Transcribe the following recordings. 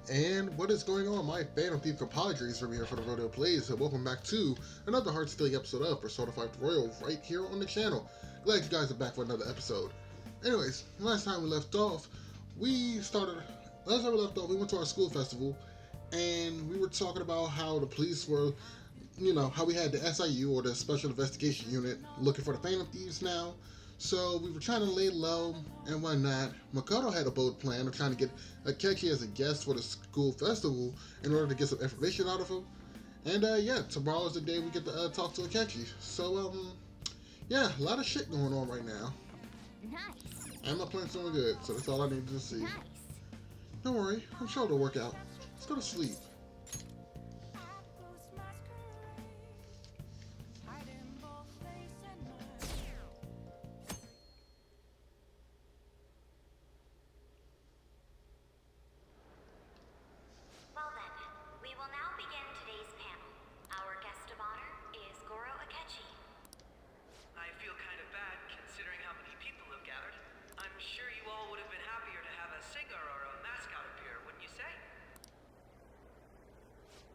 And what is going on, my Phantom Thief compadres from here for the Therealdealplays, and welcome back to another heart-stealing episode of Persona 5 Royal right here on the channel. Glad you guys are back for another episode. Anyways, last time we left off, we went to our school festival, and we were talking about how the police were, how we had the SIU, or the Special Investigation Unit, looking for the Phantom Thieves now. So we were trying to lay low and whatnot. Makoto had a bold plan of trying to get Akechi as a guest for the school festival in order to get some information out of him. And tomorrow is the day we get to talk to Akechi. So a lot of shit going on right now. Nice. And my plan's doing good, so that's all I needed to see. Nice. Don't worry, I'm sure it'll work out. Let's go to sleep. Well then, we will now begin today's panel. Our guest of honor is Goro Akechi. I feel kind of bad considering how many people have gathered. I'm sure you all would have been happier to have a singer or a mascot appear, wouldn't you say?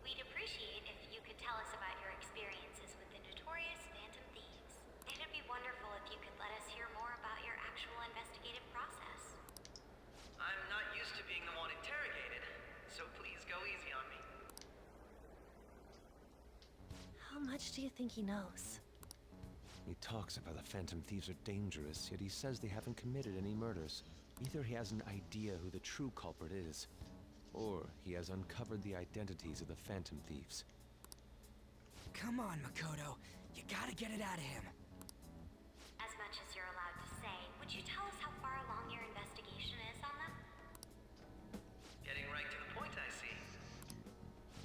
We'd appreciate if you could tell us about your experiences with the notorious Phantom Thieves. It'd be wonderful if you could let us hear more about your actual investigative process. I'm not used to being the one interrogated, so please go easy on me. How much do you think he knows? He talks about the Phantom Thieves are dangerous, yet he says they haven't committed any murders. Either he has an idea who the true culprit is, or he has uncovered the identities of the Phantom Thieves. Come on, Makoto. You gotta get it out of him. As much as you're allowed to say, would you tell us how far along your investigation is on them? Getting right to the point, I see.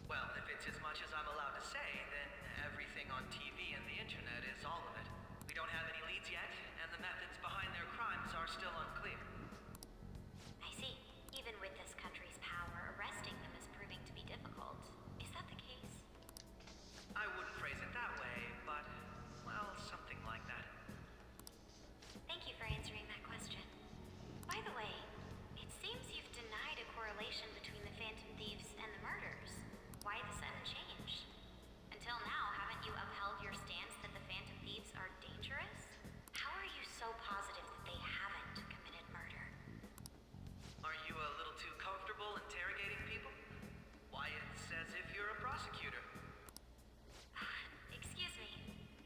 Well, if it's as much as I'm allowed to say, then everything on TV and the internet is all of it. We don't have any leads yet, and the methods behind their crimes are still unclear. I see. Even with this country's power, arresting them is proving to be difficult. Is that the case? I wouldn't phrase it that way, but, well, something like that. Thank you for answering that question. By the way, it seems you've denied a correlation between the Phantom Thieves and the murders. Why the sudden change? Until now, haven't you upheld your stance that the Phantom Thieves are dangerous? How are you so positive that they haven't committed murder? Are you a little too comfortable interrogating people? Why, it's as if you're a prosecutor. Excuse me.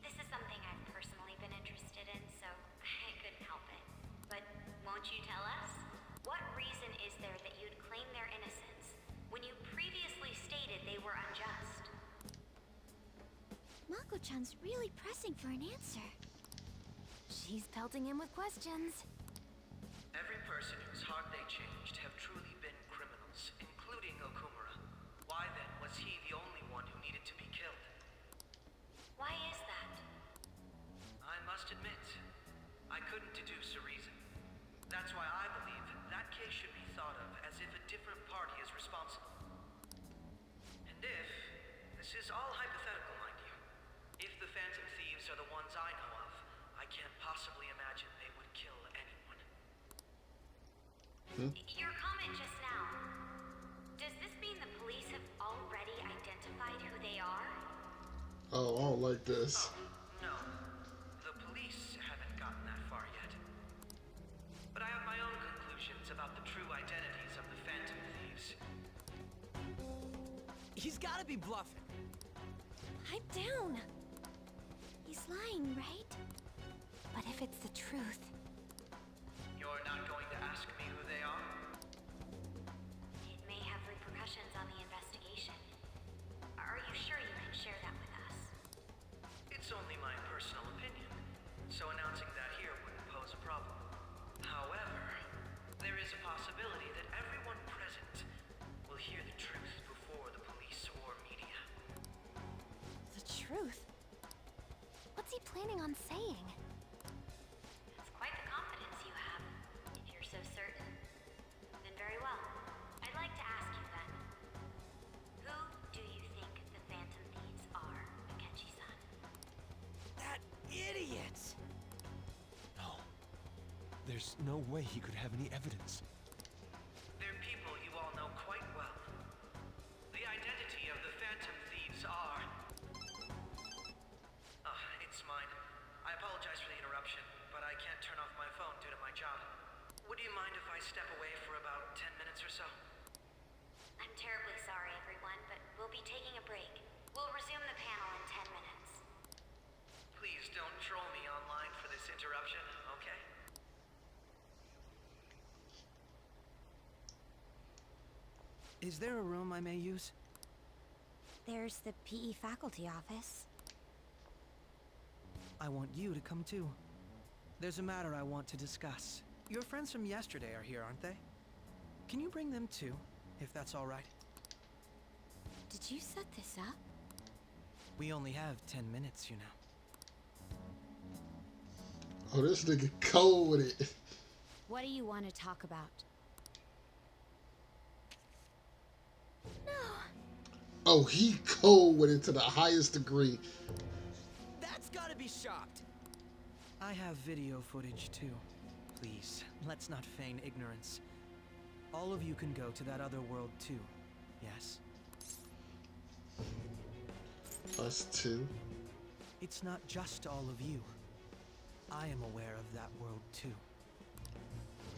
This is something I've personally been interested in, so I couldn't help it. But won't you tell us? What reason is there that you'd claim their innocence when you previously stated they were unjust? Mako-chan's really pressing for an answer. She's pelting him with questions. Every person whose heart they changed have truly been criminals, including Okumura. Why then was he the only one who needed to be killed? Why is that? I must admit, I couldn't deduce a reason. That's why I believe that case should be thought of as if a different party is responsible. And if, this is all hypothetical, mind you, if the Phantom Thieves are the ones I know of, I can't possibly imagine they would kill anyone. Your comment just now, does this mean the police have already identified who they are? Oh, I don't like this. No, the police haven't gotten that far yet. But I have my own conclusions about the true identities of the Phantom Thieves. He's gotta be bluffing. Pipe down. He's lying, right? But if it's the truth, You're not going to ask me who they are? It may have repercussions on the investigation. Are you sure you can share that with us? It's only my personal opinion, so announcing that here wouldn't pose a problem. However, there is a possibility that everyone present will hear the truth before the police or media. the truth. What's he planning on saying? That's quite the confidence you have. If you're so certain, then very well. I'd like to ask you then. Who do you think the Phantom Thieves are, Akechi-san? That idiot! No. There's no way he could have any evidence. They're people you all know quite well. Is there a room I may use? There's the PE faculty office. I want you to come too. There's a matter I want to discuss. Your friends from yesterday are here, aren't they? Can you bring them too, if that's all right? Did you set this up? We only have 10 minutes, you know. Oh, this nigga cold with it. What do you want to talk about? No. Oh, he cold with it to the highest degree. That's gotta be shocked. I have video footage too. Please, let's not feign ignorance. All of you can go to that other world too, yes? Us too. It's not just all of you. I am aware of that world too.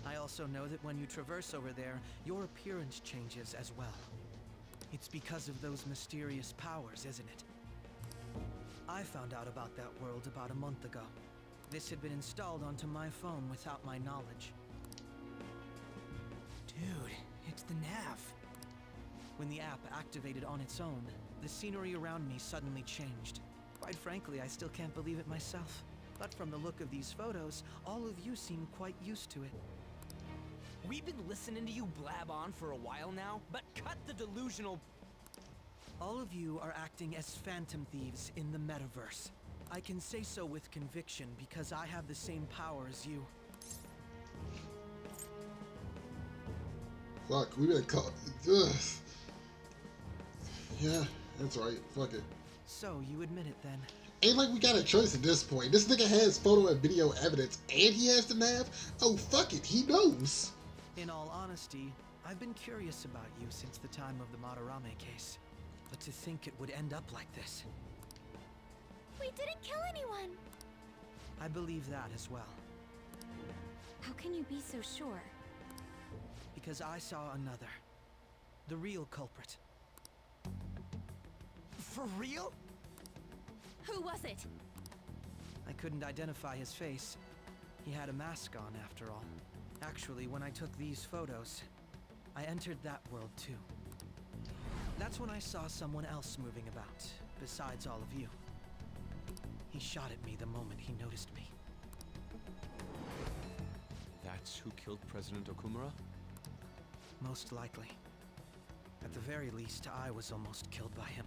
I also know that when you traverse over there, your appearance changes as well. It's because of those mysterious powers, isn't it? I found out about that world about a month ago. This had been installed onto my phone without my knowledge. Dude, it's the nav. When the app activated on its own, the scenery around me suddenly changed. Quite frankly, I still can't believe it myself. But from the look of these photos, all of you seem quite used to it. We've been listening to you blab on for a while now, but cut the delusional... All of you are acting as phantom thieves in the metaverse. I can say so with conviction because I have the same power as you. Fuck, we been caught. Ugh. Yeah, that's right. Fuck it. So, you admit it then? Ain't like we got a choice at this point. This nigga has photo and video evidence, and he has the nav. Oh, fuck it, he knows. In all honesty, I've been curious about you since the time of the Madarame case. But to think it would end up like this. We didn't kill anyone. I believe that as well. How can you be so sure? Because I saw another. The real culprit. For real? Who was it? I couldn't identify his face. He had a mask on, after all. Actually, when I took these photos, I entered that world too. That's when I saw someone else moving about, besides all of you. He shot at me the moment he noticed me. That's who killed President Okumura? Most likely. At the very least, I was almost killed by him.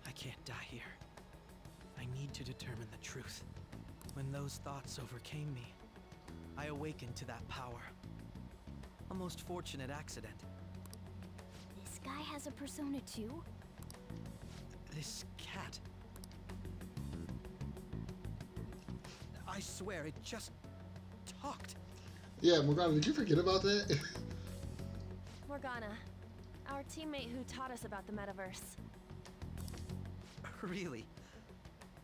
I can't die here. I need to determine the truth. When those thoughts overcame me, I awakened to that power. A most fortunate accident. This guy has a persona too? This cat. I swear, it just talked. Yeah, Morgana, did you forget about that? Morgana, our teammate who taught us about the metaverse. Really?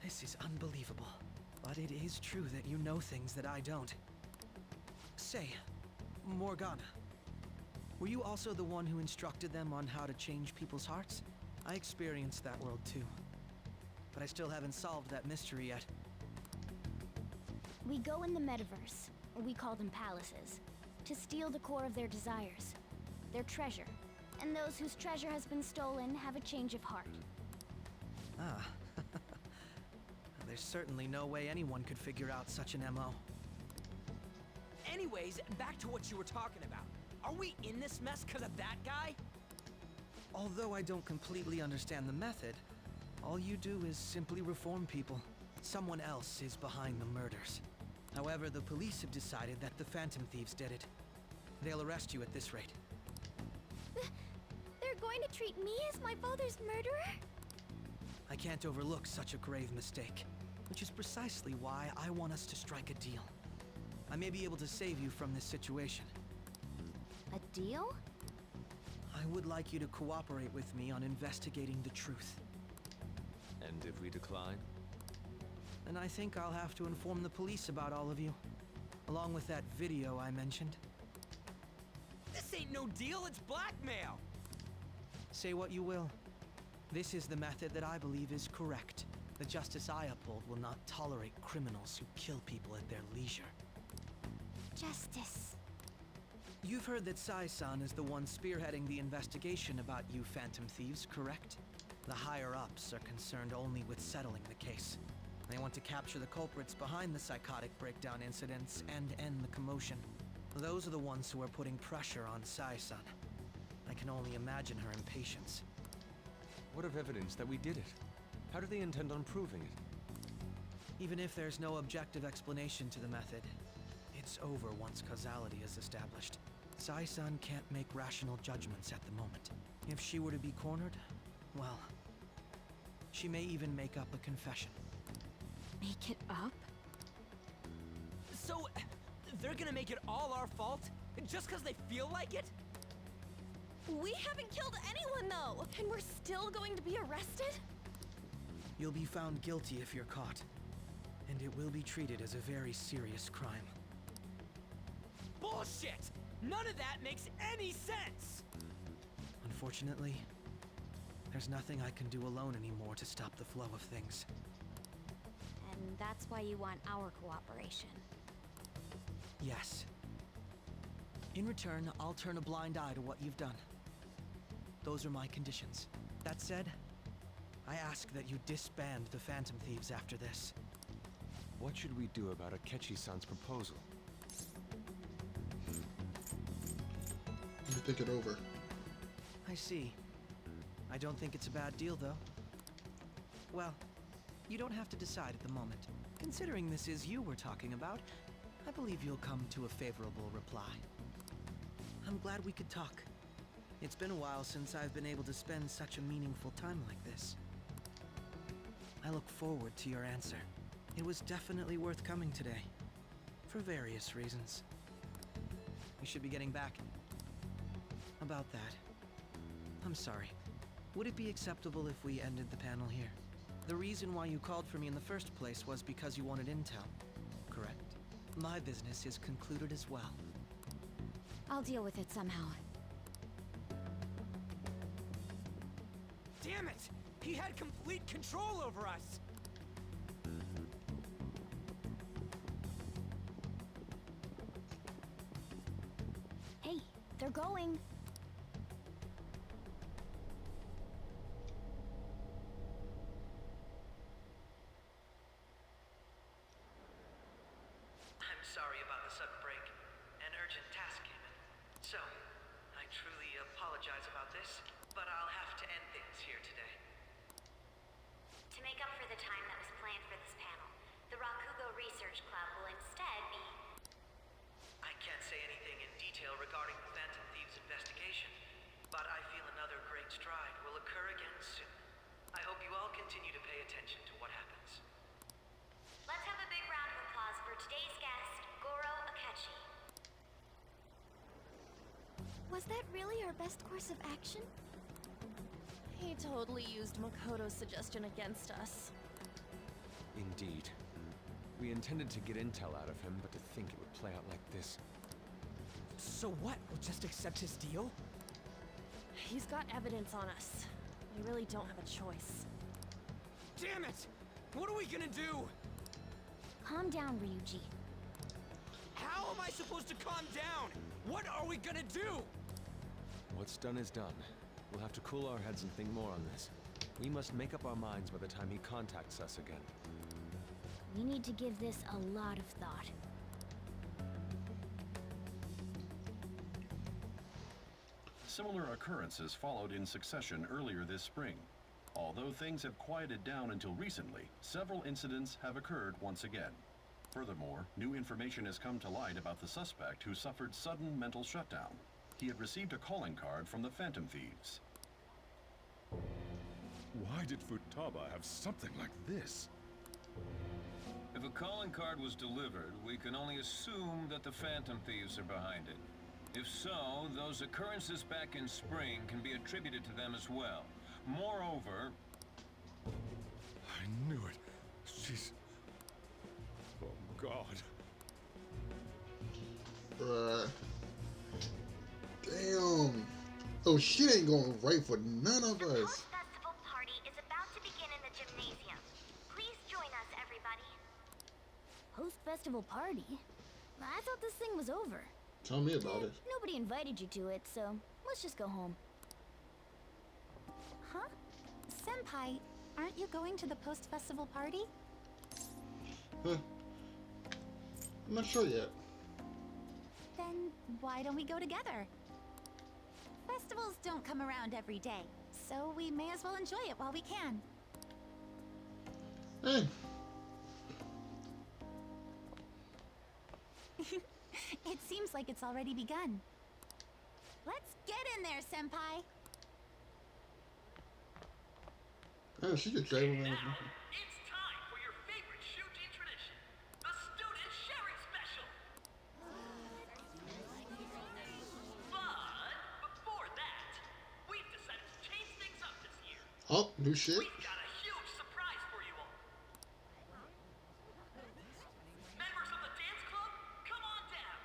This is unbelievable. But it is true that you know things that I don't. Say, Morgana, were you also the one who instructed them on how to change people's hearts? I experienced that world too. But I still haven't solved that mystery yet. We go in the metaverse, or we call them palaces, to steal the core of their desires, their treasure. And those whose treasure has been stolen have a change of heart. Ah. There's certainly no way anyone could figure out such an MO. Anyways, back to what you were talking about. Are we in this mess because of that guy? Although I don't completely understand the method, all you do is simply reform people. Someone else is behind the murders. However, the police have decided that the Phantom Thieves did it. They'll arrest you at this rate. They're going to treat me as my father's murderer? I can't overlook such a grave mistake, which is precisely why I want us to strike a deal. I may be able to save you from this situation. A deal? I would like you to cooperate with me on investigating the truth. And if we decline? Then I think I'll have to inform the police about all of you, along with that video I mentioned. This ain't no deal, it's blackmail! Say what you will. This is the method that I believe is correct. The justice I uphold will not tolerate criminals who kill people at their leisure. Justice. You've heard that Sai-san is the one spearheading the investigation about you Phantom Thieves, correct? The higher-ups are concerned only with settling the case. They want to capture the culprits behind the psychotic breakdown incidents and end the commotion. Those are the ones who are putting pressure on Sai-san. I can only imagine her impatience. What of evidence that we did it? How do they intend on proving it? Even if there's no objective explanation to the method, it's over once causality is established. Sai-san can't make rational judgments at the moment. If she were to be cornered, well, she may even make up a confession. Make it up? So, they're gonna make it all our fault? Just because they feel like it? We haven't killed anyone, though! And we're still going to be arrested? You'll be found guilty if you're caught, and it will be treated as a very serious crime. Bullshit! None of that makes any sense! Unfortunately, there's nothing I can do alone anymore to stop the flow of things. And that's why you want our cooperation. Yes. In return, I'll turn a blind eye to what you've done. Those are my conditions. That said, I ask that you disband the Phantom Thieves after this. What should we do about Akechi-san's proposal? Let me think it over. I see. I don't think it's a bad deal, though. Well, you don't have to decide at the moment. Considering this is you we're talking about, I believe you'll come to a favorable reply. I'm glad we could talk. It's been a while since I've been able to spend such a meaningful time like this. I look forward to your answer. It was definitely worth coming today, for various reasons. We should be getting back. About that, I'm sorry. Would it be acceptable if we ended the panel here? The reason why you called for me in the first place was because you wanted intel, correct? My business is concluded as well. I'll deal with it somehow. Damn it! He had complete control over us! Hey, they're going. I'm sorry about the sudden break. An urgent task came in. So, I truly apologize about this, but I'll have to end things here today. To make up for the time that was planned for this panel, the Rakugo Research Club will instead be... I can't say anything in detail regarding the Phantom Thieves investigation, but I feel another great stride will occur again soon. I hope you all continue to pay attention to what happens. Let's have a big round of applause for today's guest, Goro Akechi. Was that really our best course of action? He totally used Makoto's suggestion against us. Indeed. We intended to get intel out of him, but to think it would play out like this. So what? We'll just accept his deal? He's got evidence on us. We really don't have a choice. Damn it! What are we gonna do? Calm down, Ryuji. How am I supposed to calm down? What are we gonna do? What's done is done. We'll have to cool our heads and think more on this. We must make up our minds by the time he contacts us again. We need to give this a lot of thought. Similar occurrences followed in succession earlier this spring. Although things have quieted down until recently, several incidents have occurred once again. Furthermore, new information has come to light about the suspect who suffered sudden mental shutdown. He had received a calling card from the Phantom Thieves. Why did Futaba have something like this? If a calling card was delivered, we can only assume that the Phantom Thieves are behind it. If so, those occurrences back in spring can be attributed to them as well. Moreover... I knew it. She's... Oh, God. Bruh. Damn. Oh, shit ain't going right for none of The us. post-festival party is about to begin in the gymnasium. Please join us, everybody. Post-festival party? I thought this thing was over. Tell me about it. Nobody invited you to it, so let's just go home. Huh? Senpai, aren't you going to the post-festival party? Huh. I'm not sure yet. Then why don't we go together? Festivals don't come around every day, so we may as well enjoy it while we can. Hey. It seems like it's already begun. Let's get in there, Senpai! Oh, she could drive around. It's time for your favorite shooting tradition, the student sharing special. But before that, we've decided to change things up this year. Oh, new shit. We've got a huge surprise for you all. Members of the dance club, come on down.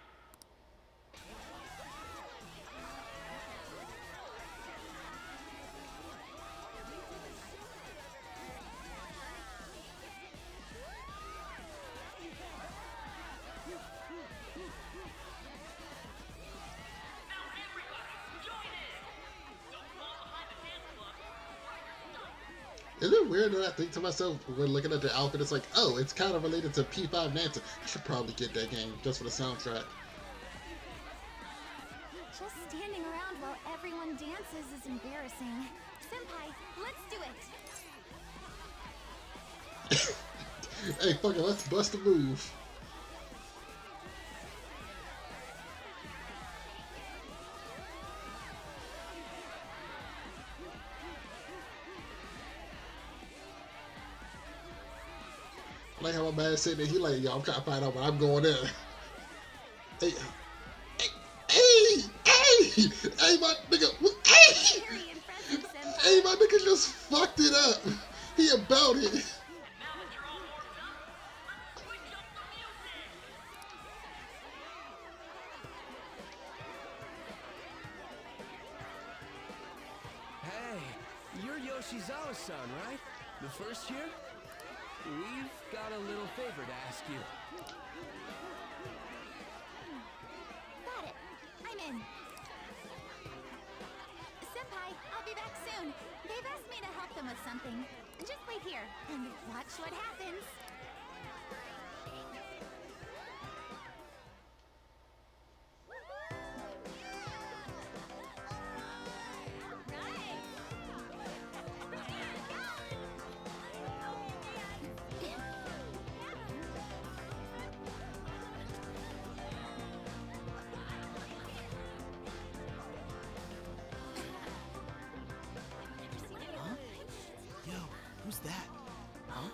Now everybody, join in. Don't fall behind the dance club or you're done. Is it weird that I think to myself when looking at the outfit, it's like, oh, it's kind of related to P5 Nancy. I should probably get that game just for the soundtrack. Just standing around while everyone dances is embarrassing. Senpai, let's do it! Hey, fuck it, let's bust a move. I like how my man sitting there, he like, yo, I'm trying to find out, but I'm going in. Hey, hey, my nigga, hey, Very impressive, Senpai. hey, my nigga just fucked it up. He about it. Now that you're all warmed up, let's switch up the music. Hey, you're Yoshizawa-san, right? The first year? We've got a little favor to ask you. Got it. I'm in. Senpai, I'll be back soon. They've asked me to help them with something. Just wait here and watch what happens. Yo, who's that? Huh?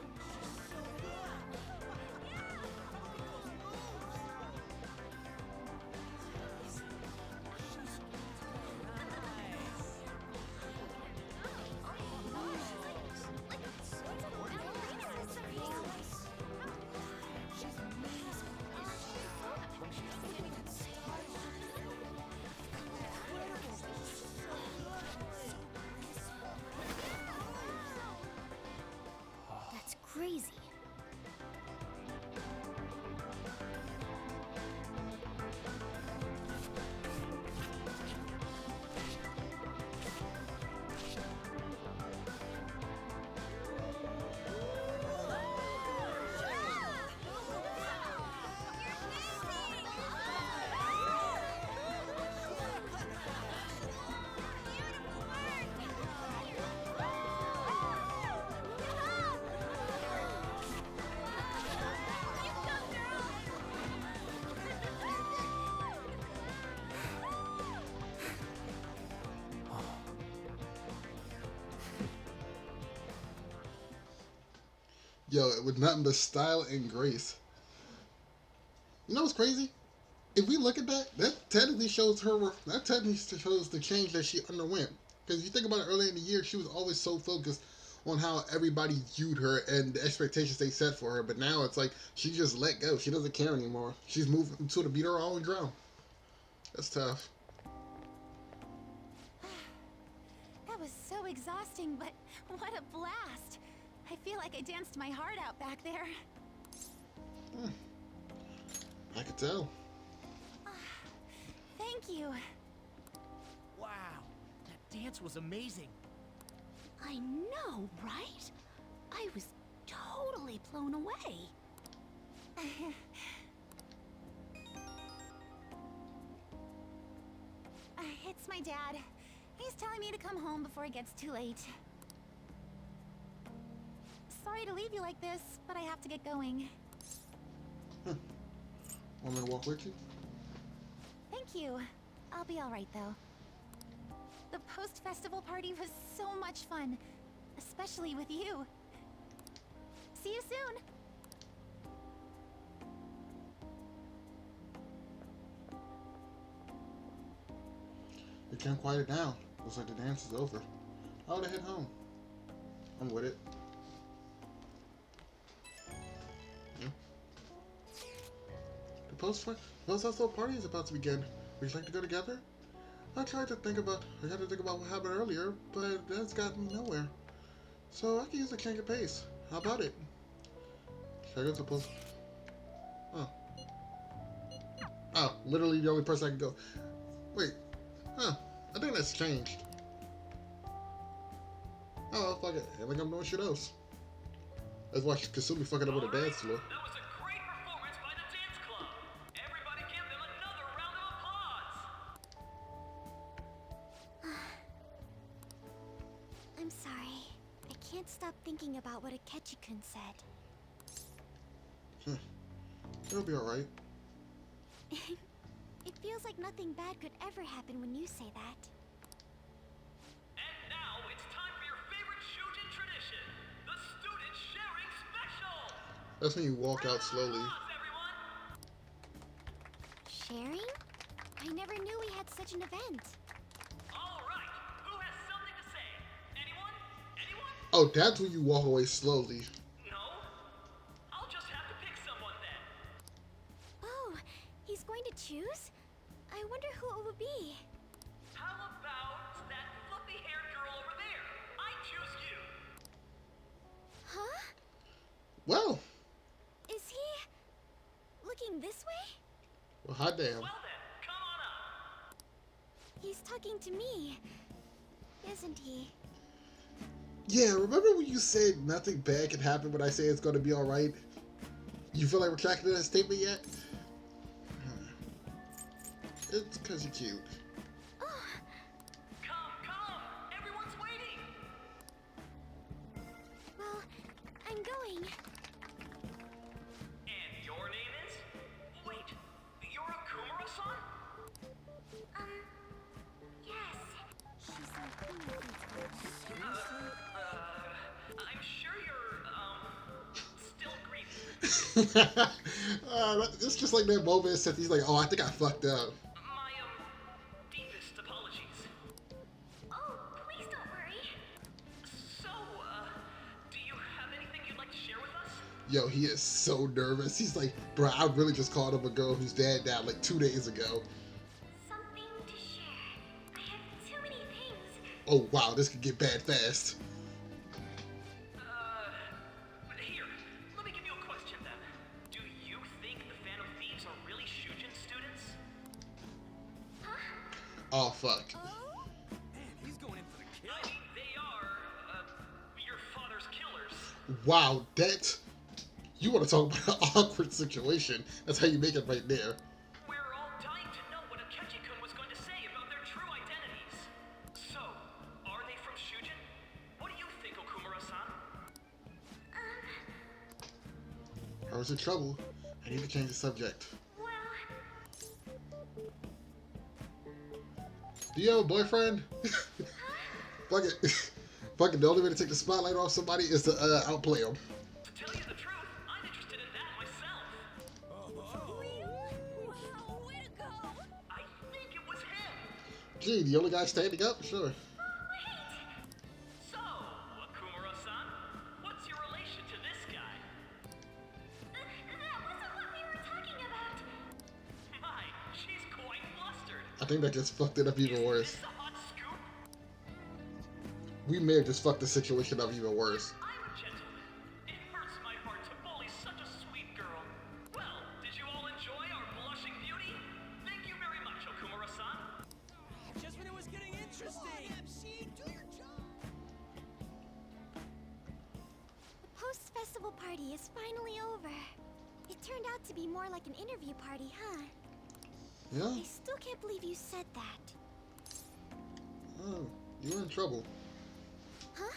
That's crazy. Yo, it was nothing but style and grace. You know what's crazy? If we look at that, that technically shows the change that she underwent. Because you think about it, earlier in the year, she was always so focused on how everybody viewed her and the expectations they set for her. But now it's like she just let go. She doesn't care anymore. She's moving to the beat her own drum. That's tough. That was so exhausting, but what a blast! I feel like I danced my heart out back there. I could tell. Thank you. Wow, that dance was amazing. I know, right? I was totally blown away. It's my dad. He's telling me to come home before it gets too late. Sorry to leave you like this, but I have to get going. Want me to walk with you? Thank you. I'll be alright though. The post-festival party was so much fun, especially with you. See you soon! You can't quiet it down. Looks like the dance is over. I ought to head home. I'm with it. Yeah. The post-festival party is about to begin. Would you like to go together? I tried to think about what happened earlier, but that's got me nowhere. So I can use a change of pace. How about it? Should I go to the post? Oh. Oh, literally the only person I can go. Wait. Huh. I think that's changed. Oh, well, fuck it. I think I'm doing shit else. Let's watch Kasumi fucking up with a dance floor. That was a great performance by the dance club. Everybody give them another round of applause. I'm sorry. I can't stop thinking about what Akechi-kun said. It'll be alright. It feels like nothing bad could ever happen when you say that. And now it's time for your favorite Shujin tradition, the student sharing special. That's when you walk out slowly. Sharing? I never knew we had such an event. All right, who has something to say? Anyone? Anyone? Oh, that's when you walk away slowly. No? I'll just have to pick someone then. Oh, he's going to choose? I wonder who it would be. How about that fluffy-haired girl over there? I choose you. Huh? Well. Is he looking this way? Well, hot damn. Well then, come on up. He's talking to me, isn't he? Yeah, remember when you said nothing bad can happen when I say it's gonna be alright? You feel like retracting that statement yet? It's because you're cute. Come! Everyone's waiting! Well, I'm going. And your name is? Wait, you're Akumura-san? Yes. She's like, I'm sure you're, still grieving. It's just like that moment Seth, he's like, oh, I think I fucked up. My, deepest apologies. Oh, please don't worry. So, do you have anything you'd like to share with us? Yo, he is so nervous. He's like, bro, I really just called up a girl whose dad died like 2 days ago. Something to share. I have too many things. Oh, wow, this could get bad fast. Here, let me give you a question then. Do you think the Phantom Thieves are really Shujin students? Oh, fuck. Man, he's going in for the kill. I mean, they are, your father's killers. Wow, that... You want to talk about an awkward situation. That's how you make it right there. We're all dying to know what Akechi-kun was going to say about their true identities. So, are they from Shujin? What do you think, Okumura-san? I was in trouble. I need to change the subject. Well, Do you have a boyfriend? Fuck it. Fuck it. The only way to take the spotlight off somebody is to outplay them. To tell you the truth, I'm interested in that myself. Wow, way to go! I think it was him. Gee, the only guy standing up? Sure. So, Okumura-san, what's your relation to this guy? that wasn't what we were talking about. My, she's quite flustered. I think that just fucked it up even worse. Is this a hot scoop? We may have just fucked the situation up even worse. I'm a gentleman. It hurts my heart to bully such a sweet girl. Well, did you all enjoy our blushing beauty? Thank you very much, Okumura-san. finally over. It turned out to be more like an interview party, huh? Yeah? I still can't believe you said that. Oh, you're in trouble. Huh?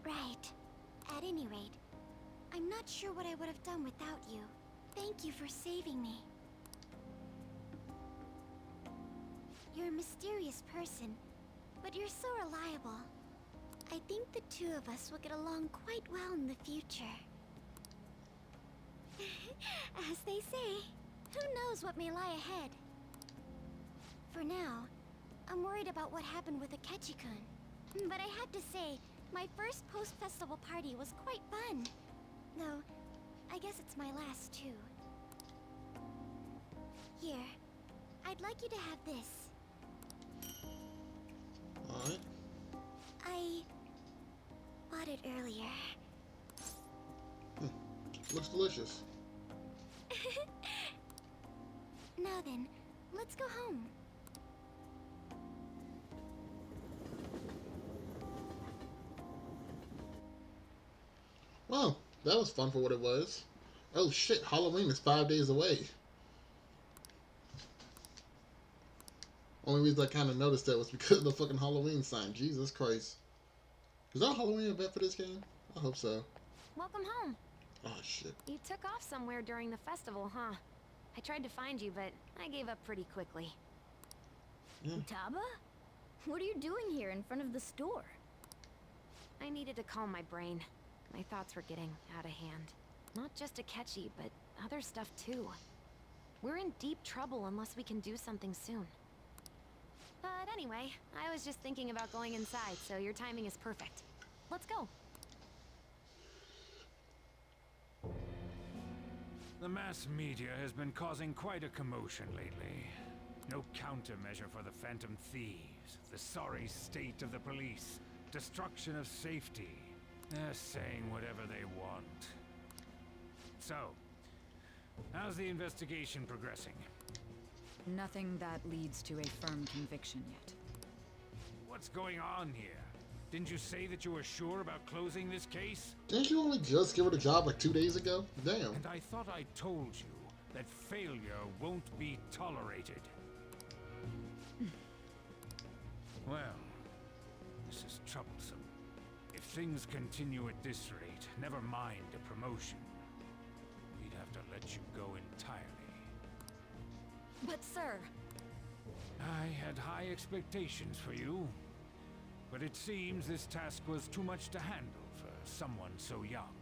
Right. At any rate, I'm not sure what I would have done without you. Thank you for saving me. You're a mysterious person, but you're so reliable. I think the two of us will get along quite well in the future. As they say, who knows what may lie ahead? For now, I'm worried about what happened with Akechi-kun. But I have to say, my first post-festival party was quite fun. Though, I guess it's my last too. Here, I'd like you to have this. Alright. I bought it earlier. Looks delicious. Now then, let's go home. Well, that was fun for what it was. Oh shit, Halloween is 5 days away. Only reason I kind of noticed that was because of the fucking Halloween sign. Jesus Christ. Is that a Halloween event for this game? I hope so. Welcome home. Oh shit. You took off somewhere during the festival, huh? I tried to find you, but I gave up pretty quickly. Taba? What are you doing here in front of the store? I needed to calm my brain. My thoughts were getting out of hand. Not just Akechi, but other stuff too. We're in deep trouble unless we can do something soon. But anyway, I was just thinking about going inside, so your timing is perfect. Let's go. The mass media has been causing quite a commotion lately. No countermeasure for the Phantom Thieves, the sorry state of the police, destruction of safety. They're saying whatever they want. So, how's the investigation progressing? Nothing that leads to a firm conviction yet. What's going on here? Didn't you say that you were sure about closing this case? Didn't you only just give her the job like 2 days ago? Damn. And I thought I told you that failure won't be tolerated. Well, this is troublesome. If things continue at this rate, never mind a promotion. We'd have to let you go entirely. But sir... I had high expectations for you. But it seems this task was too much to handle for someone so young.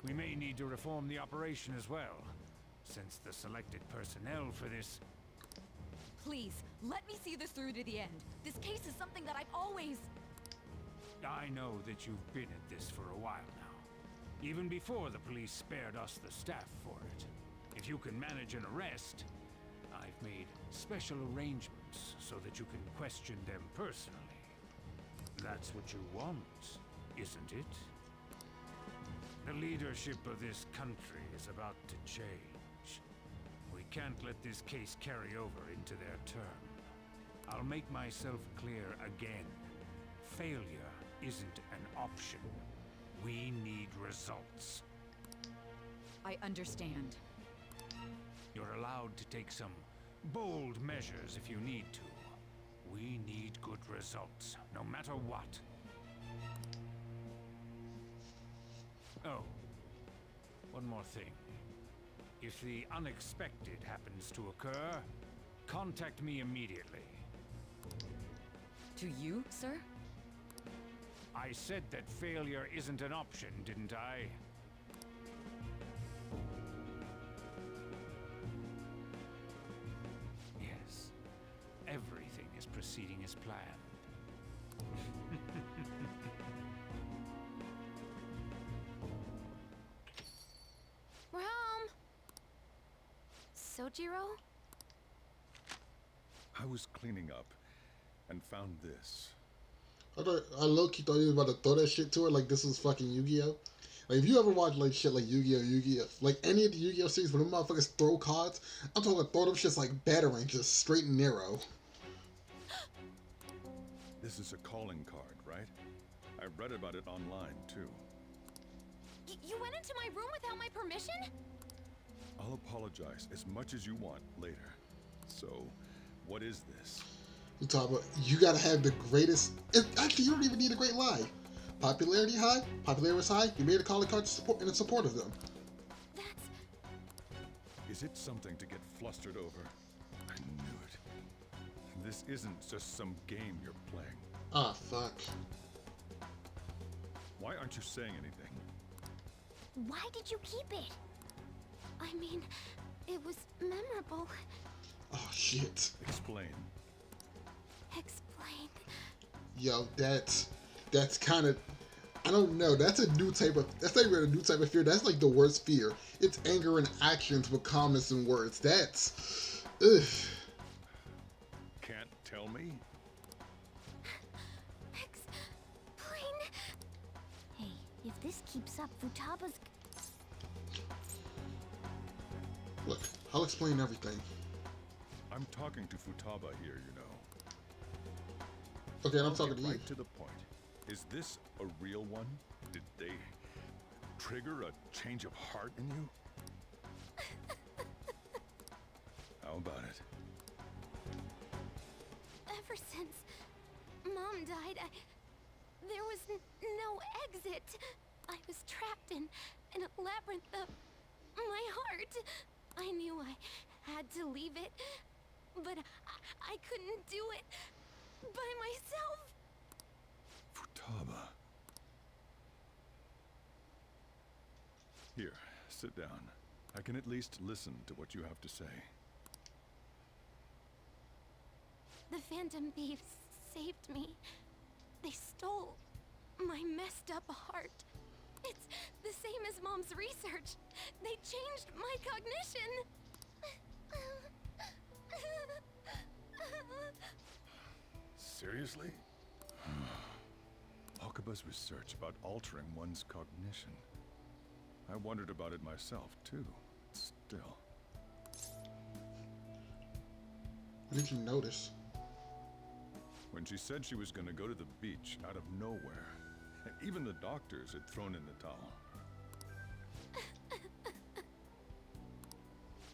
We may need to reform the operation as well, since the selected personnel for this... Please, let me see this through to the end. This case is something that I've always... I know that you've been at this for a while now. Even before the police spared us the staff for it. If you can manage an arrest, I've made special arrangements so that you can question them personally. That's what you want, isn't it? The leadership of this country is about to change. We can't let this case carry over into their term. I'll make myself clear again. Failure isn't an option. We need results. I understand. You're allowed to take some bold measures if you need to. We need good results, no matter what. Oh, one more thing. If the unexpected happens to occur, contact me immediately. To you, sir? I said that failure isn't an option, didn't I? Yes. Everything is proceeding as planned. We're home! Sojiro? I was cleaning up and found this. I low-key thought he was about to throw that shit to her like this was fucking Yu-Gi-Oh! Like, if you ever watch, like, shit like Yu-Gi-Oh! Like, any of the Yu-Gi-Oh! Series, when them motherfuckers throw cards, I'm talking throw them shits like battering, just straight and narrow. This is a calling card, right? I read about it online, too. You went into my room without my permission? I'll apologize as much as you want later. So, what is this? Futaba, you gotta have the greatest. Actually, you don't even need a great lie. Popularity high, popularity was high. You made a calling card to support in support of them. That's... Is it something to get flustered over? I knew it. This isn't just some game you're playing. Ah, fuck. Why aren't you saying anything? Why did you keep it? I mean, it was memorable. Oh, shit. Explain. Explain. Yo, that's kind of, I don't know. That's not even a new type of fear. That's like the worst fear. It's anger and actions with calmness and words. That's, ugh. Can't tell me? Explain. Hey, if this keeps up, Futaba's... Look, I'll explain everything. I'm talking to Futaba here, you know. Okay, and I'm talking to you. Right to the point. Is this a real one? Did they trigger a change of heart in you? How about it? Ever since Mom died, there was no exit. I was trapped in a labyrinth of my heart. I knew I had to leave it, but I couldn't do it by myself. Futaba. Here, sit down. I can at least listen to what you have to say. The Phantom Thieves saved me. They stole my messed up heart. It's the same as Mom's research. They changed my cognition. Seriously? Okaba's research about altering one's cognition. I wondered about it myself, too. Still. What did you notice? When she said she was gonna go to the beach out of nowhere, even the doctors had thrown in the towel.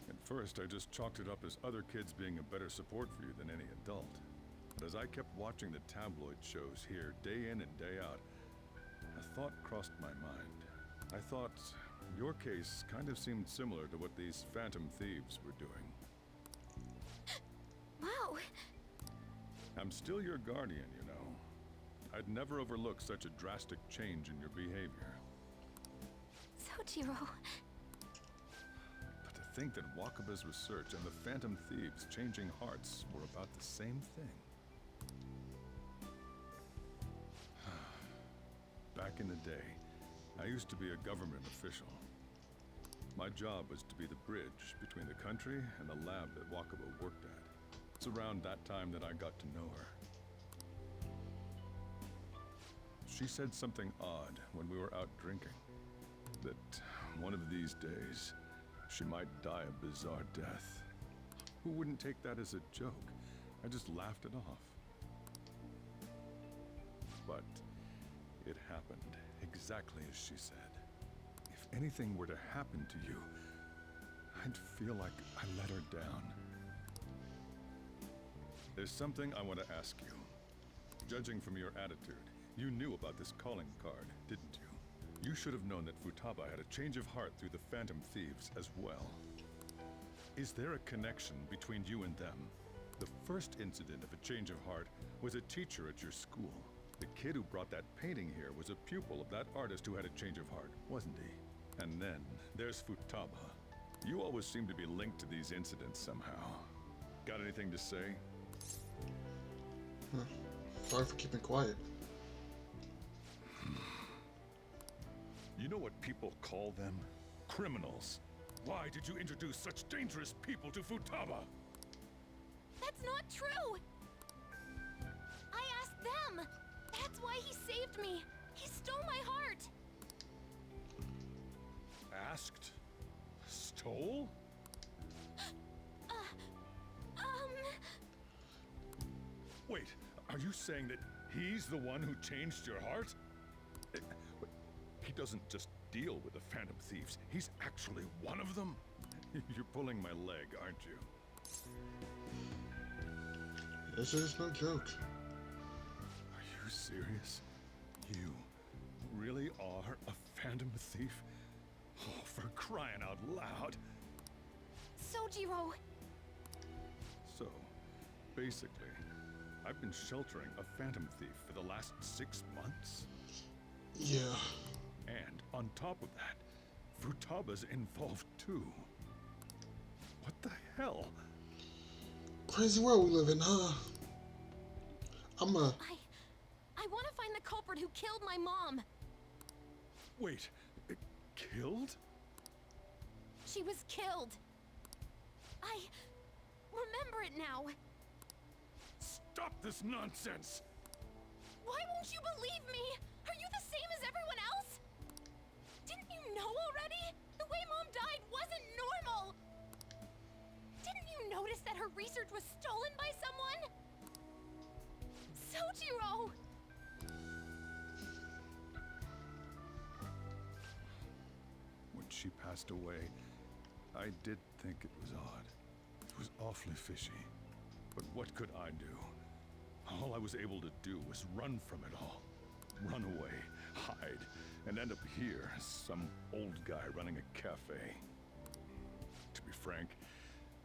At first, I just chalked it up as other kids being a better support for you than any adult. But as I kept watching the tabloid shows here, day in and day out, a thought crossed my mind. I thought your case kind of seemed similar to what these Phantom Thieves were doing. Wow. I'm still your guardian, you know. I'd never overlook such a drastic change in your behavior. Sojiro. But to think that Wakaba's research and the Phantom Thieves changing hearts were about the same thing. Back in the day, I used to be a government official. My job was to be the bridge between the country and the lab that Wakaba worked at. It's around that time that I got to know her. She said something odd when we were out drinking. That one of these days, she might die a bizarre death. Who wouldn't take that as a joke? I just laughed it off. But it happened exactly as she said. If anything were to happen to you, I'd feel like I let her down. There's something I want to ask you. Judging from your attitude, you knew about this calling card, didn't you? You should have known that Futaba had a change of heart through the Phantom Thieves as well. Is there a connection between you and them? The first incident of a change of heart was a teacher at your school. The kid who brought that painting here was a pupil of that artist who had a change of heart, wasn't he? And then there's Futaba. You always seem to be linked to these incidents somehow. Got anything to say? Sorry for keeping quiet. You know what people call them? Criminals. Why did you introduce such dangerous people to Futaba? That's not true! I asked them! That's why he saved me! He stole my heart! Asked? Stole? Wait, are you saying that he's the one who changed your heart? He doesn't just deal with the Phantom Thieves. He's actually one of them? You're pulling my leg, aren't you? This is no joke. Are you serious? You really are a Phantom Thief? Oh, for crying out loud. Sojiro! So, basically, I've been sheltering a Phantom Thief for the last 6 months? Yeah. And on top of that, Futaba's involved too. What the hell? Crazy world we live in, huh? I want to find the culprit who killed my mom. Wait, killed? She was killed. I remember it now. Stop this nonsense! Why won't you believe me? Are you the same as everyone else? Didn't you know already? The way Mom died wasn't normal. Didn't you notice that her research was stolen by someone? Sojiro! When she passed away, I did think it was odd. It was awfully fishy. But what could I do? All I was able to do was run from it all. Run away, hide, and end up here, some old guy running a cafe. To be frank,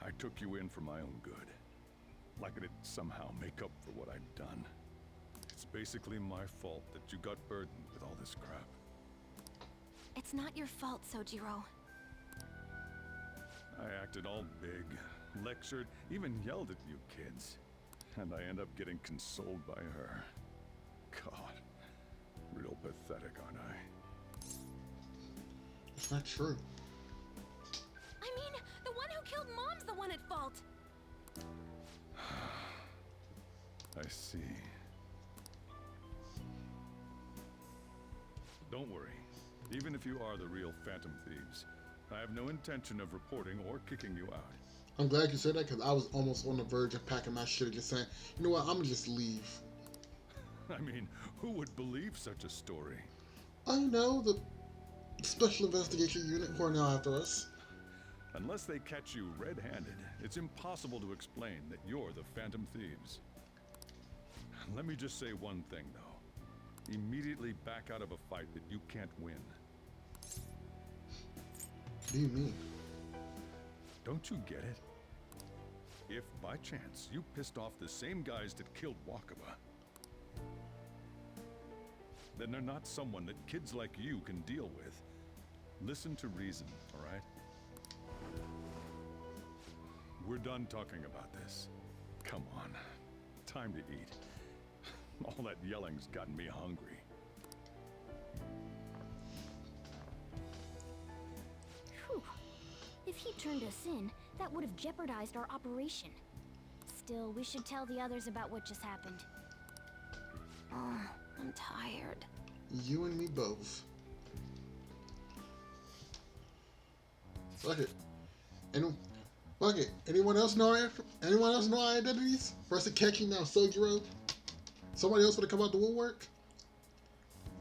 I took you in for my own good. Like it'd somehow make up for what I'd done. It's basically my fault that you got burdened with all this crap. It's not your fault, Sojiro. I acted all big, lectured, even yelled at you kids. And I end up getting consoled by her. God, real pathetic, aren't I? It's not true. I mean, the one who killed Mom's the one at fault. I see. Don't worry. Even if you are the real Phantom Thieves, I have no intention of reporting or kicking you out. I'm glad you said that because I was almost on the verge of packing my shit and just saying, you know what, I'm gonna just leave. I mean, who would believe such a story? I know, the Special Investigation Unit who are now after us. Unless they catch you red-handed, it's impossible to explain that you're the Phantom Thieves. Let me just say one thing, though. Immediately back out of a fight that you can't win. What do you mean? Don't you get it? If, by chance, you pissed off the same guys that killed Wakaba, then they're not someone that kids like you can deal with. Listen to reason, all right? We're done talking about this. Come on. Time to eat. All that yelling's gotten me hungry. Whew. If he turned us in, that would have jeopardized our operation. Still, we should tell the others about what just happened. Oh, I'm tired. You and me both. Fuck it. Fuck it. Anyone else know our identities? First Akechi, now Sojiro. Somebody else would have come out the woodwork?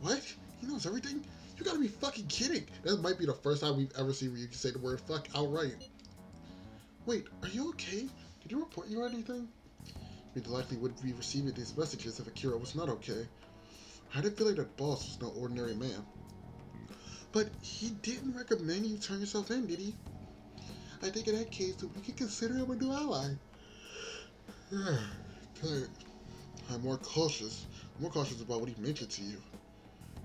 What? He knows everything? You gotta be fucking kidding. That might be the first time we've ever seen where you can say the word fuck outright. Wait, are you okay? Did you report you or anything? We likely would be receiving these messages if Akira was not okay. I didn't feel like that boss was no ordinary man. But he didn't recommend you turn yourself in, did he? I think in that case, we could consider him a new ally. I'm more cautious about what he mentioned to you.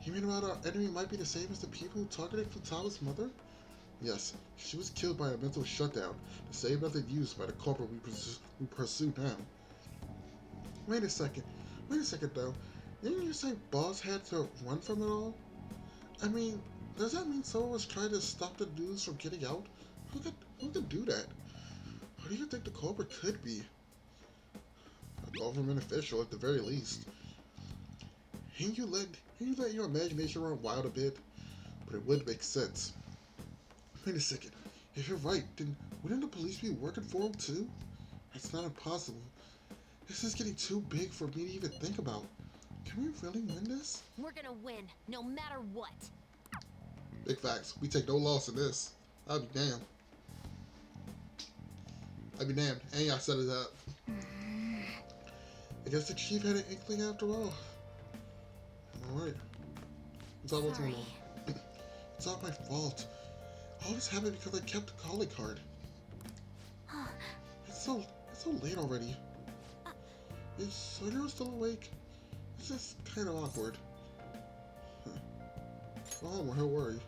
You mean about our enemy might be the same as the people who targeted Futaba's mother? Yes, she was killed by a mental shutdown, the same method used by the culprit we pursue now. Wait a second though. Didn't you say Boss had to run from it all? I mean, does that mean someone was trying to stop the news from getting out? Who could do that? Who do you think the culprit could be? A government official at the very least. Can you let your imagination run wild a bit? But it would make sense. Wait a second. If you're right, then wouldn't the police be working for him too? That's not impossible. This is getting too big for me to even think about. Can we really win this? We're gonna win, no matter what. Big facts. We take no loss in this. I'll be damned. I'd be damned. And y'all set it up. I guess the chief had an inkling after all. Alright. It's all what's going on. It's not my fault. All this happened because I kept the calling card. It's so late already. Is Sonia still awake? It's just kind of awkward. Go home or he'll worry.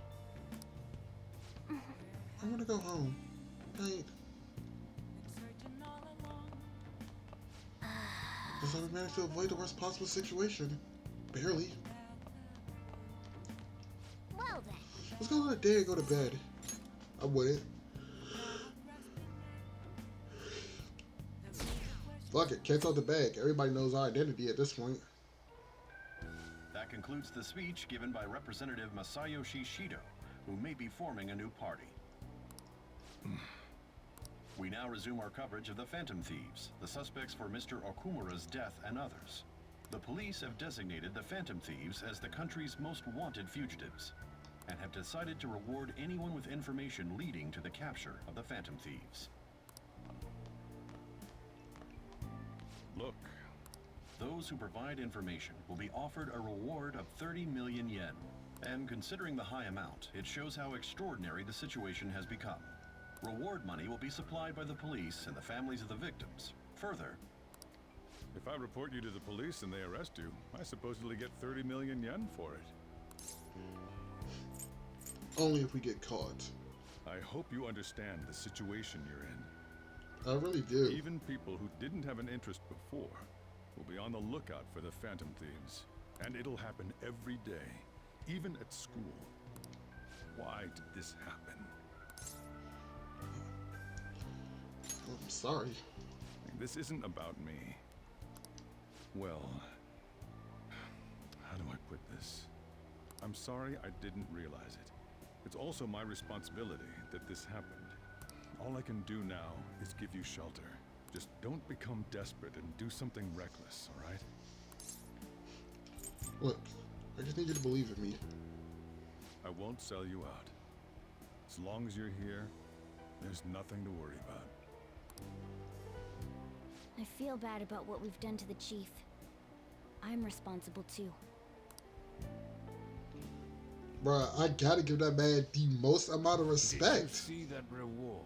I want to go home. Night. Because I managed to avoid the worst possible situation. Barely. Well then. Let's go another day and go to bed. I wouldn't. Fuck it, cat's out the bag. Everybody knows our identity at this point. That concludes the speech given by Representative Masayoshi Shido, who may be forming a new party. We now resume our coverage of the Phantom Thieves, the suspects for Mr. Okumura's death and others. The police have designated the Phantom Thieves as the country's most wanted fugitives, and have decided to reward anyone with information leading to the capture of the Phantom Thieves. Look. Those who provide information will be offered a reward of 30 million yen. And considering the high amount, it shows how extraordinary the situation has become. Reward money will be supplied by the police and the families of the victims. Further, If I report you to the police and they arrest you, I supposedly get 30 million yen for it. Only if we get caught. I hope you understand the situation you're in. I really do. Even people who didn't have an interest before will be on the lookout for the Phantom Thieves. And it'll happen every day, even at school. Why did this happen? I'm sorry. This isn't about me. Well, how do I put this? I'm sorry I didn't realize it. It's also my responsibility that this happened. All I can do now is give you shelter. Just don't become desperate and do something reckless, all right? Look, I just need you to believe in me. I won't sell you out. As long as you're here, there's nothing to worry about. I feel bad about what we've done to the chief. I'm responsible too. Bruh, I gotta give that man the most amount of respect. Did you see that reward?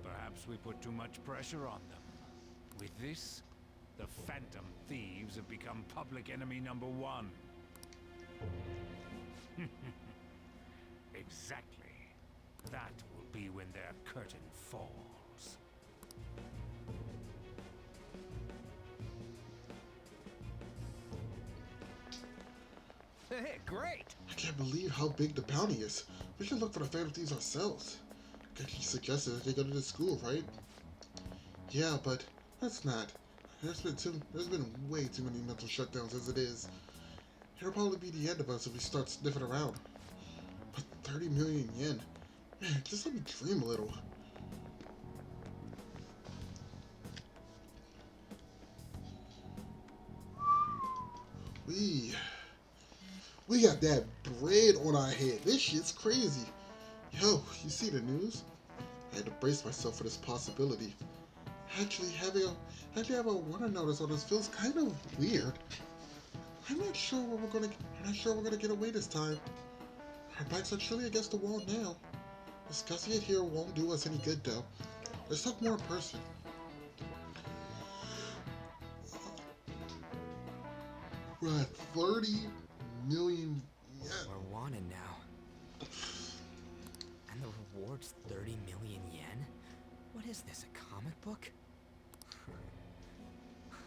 Perhaps we put too much pressure on them. With this, the Phantom Thieves have become public enemy #1. Exactly. That will be when their curtain falls. Hey, great! I can't believe how big the bounty is. We should look for the Phantom Thieves ourselves. Akechi suggested that they go to this school, right? Yeah, but let's not. There's been way too many mental shutdowns as it is. It'll probably be the end of us if we start sniffing around. But 30 million yen? Man, just let me dream a little. We got that bread on our head. This shit's crazy. Yo, you see the news? I had to brace myself for this possibility. Actually, having a warning notice on us feels kind of weird. I'm not sure we're gonna get away this time. Our backs are truly against the wall now. Discussing it here won't do us any good, though. Let's talk more in person. We're at 30 million yen. We're wanted now. And the reward's 30 million yen? What is this, a comic book?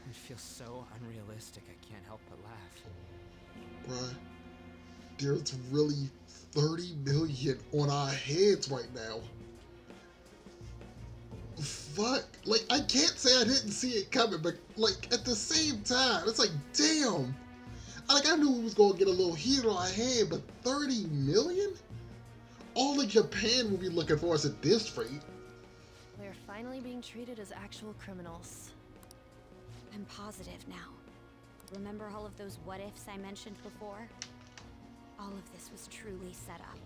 It feels so unrealistic, I can't help but laugh. Bruh, there's really 30 million on our heads right now. Fuck. Like, I can't say I didn't see it coming, but, like, at the same time, it's like, damn. Like, I knew we was going to get a little heat on our head, but 30 million? All of Japan will be looking for us at this rate. We're finally being treated as actual criminals. I'm positive now. Remember all of those what-ifs I mentioned before? all of this was truly set up.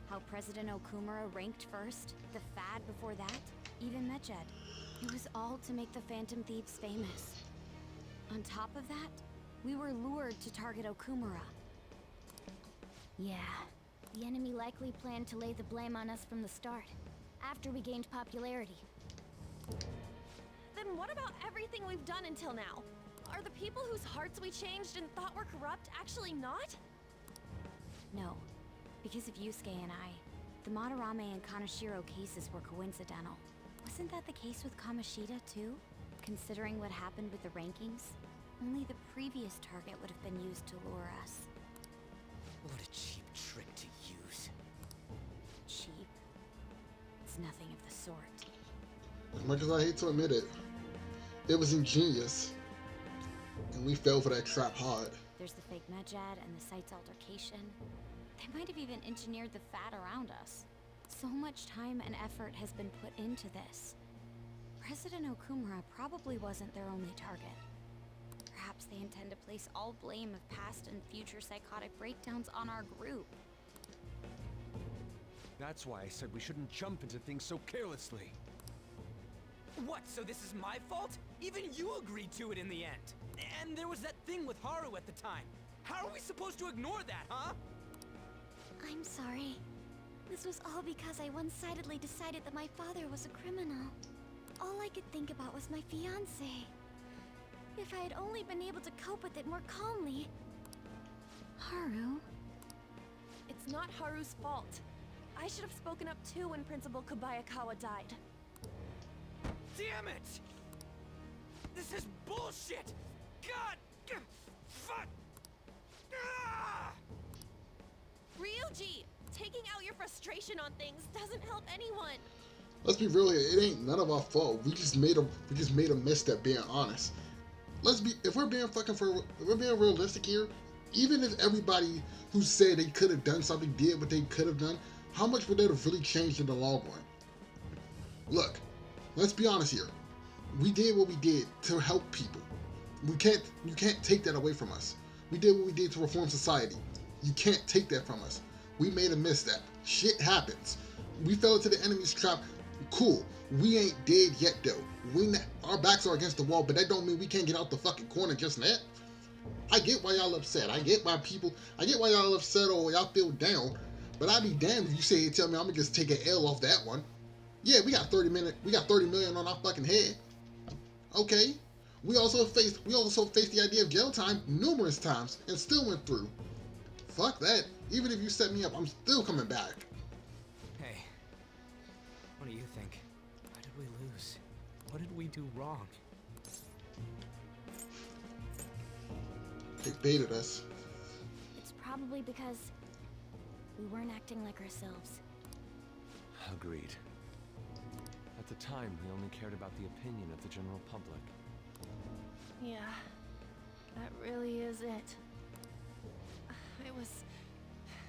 How President Okumura ranked first, the Fad before that, even Medjed. It was all to make the Phantom Thieves famous. On top of that, we were lured to target Okumura. Yeah, the enemy likely planned to lay the blame on us from the start, after we gained popularity. Then what about everything we've done until now? Are the people whose hearts we changed and thought were corrupt actually not? No, because of Yusuke and I, the Madarame and Kaneshiro cases were coincidental. Wasn't that the case with Kamoshida too? Considering what happened with the rankings, only the previous target would have been used to lure us. What a cheap trick to use. Cheap? It's nothing of the sort. As much as I hate to admit it, it was ingenious. And we fell for that trap hard. There's the fake Medjed and the site's altercation. They might have even engineered the Fad around us. So much time and effort has been put into this. President Okumura probably wasn't their only target. Perhaps they intend to place all blame of past and future psychotic breakdowns on our group. That's why I said we shouldn't jump into things so carelessly. What, so this is my fault? Even you agreed to it in the end. And there was that thing with Haru at the time. How are we supposed to ignore that, huh? I'm sorry. This was all because I one-sidedly decided that my father was a criminal. All I could think about was my fiancé. If I had only been able to cope with it more calmly. Haru? It's not Haru's fault. I should have spoken up too when Principal Kobayakawa died. Damn it! This is bullshit! God! Fuck! Ah! Ryuji! Taking out your frustration on things doesn't help anyone. Let's be real here. It ain't none of our fault. We just made a misstep. Being honest. If we're being realistic here. Even if everybody who said they could have done something did what they could have done, how much would that have really changed in the long run? Look, let's be honest here. We did what we did to help people. You can't take that away from us. We did what we did to reform society. You can't take that from us. We made a misstep. Shit happens. We fell into the enemy's trap. Cool. We ain't dead yet though. Our backs are against the wall, but that don't mean we can't get out the fucking corner just yet. I get why y'all upset. I get why y'all upset or y'all feel down. But I'd be damned if you say, tell me I'm gonna just take an L off that one. Yeah, we got 30 million on our fucking head. Okay. We also faced the idea of jail time numerous times and still went through. Fuck that. Even if you set me up, I'm still coming back. Hey, what do you think? Why did we lose? What did we do wrong? They baited us. It's probably because we weren't acting like ourselves. Agreed. At the time, we only cared about the opinion of the general public. Yeah, that really is it. I was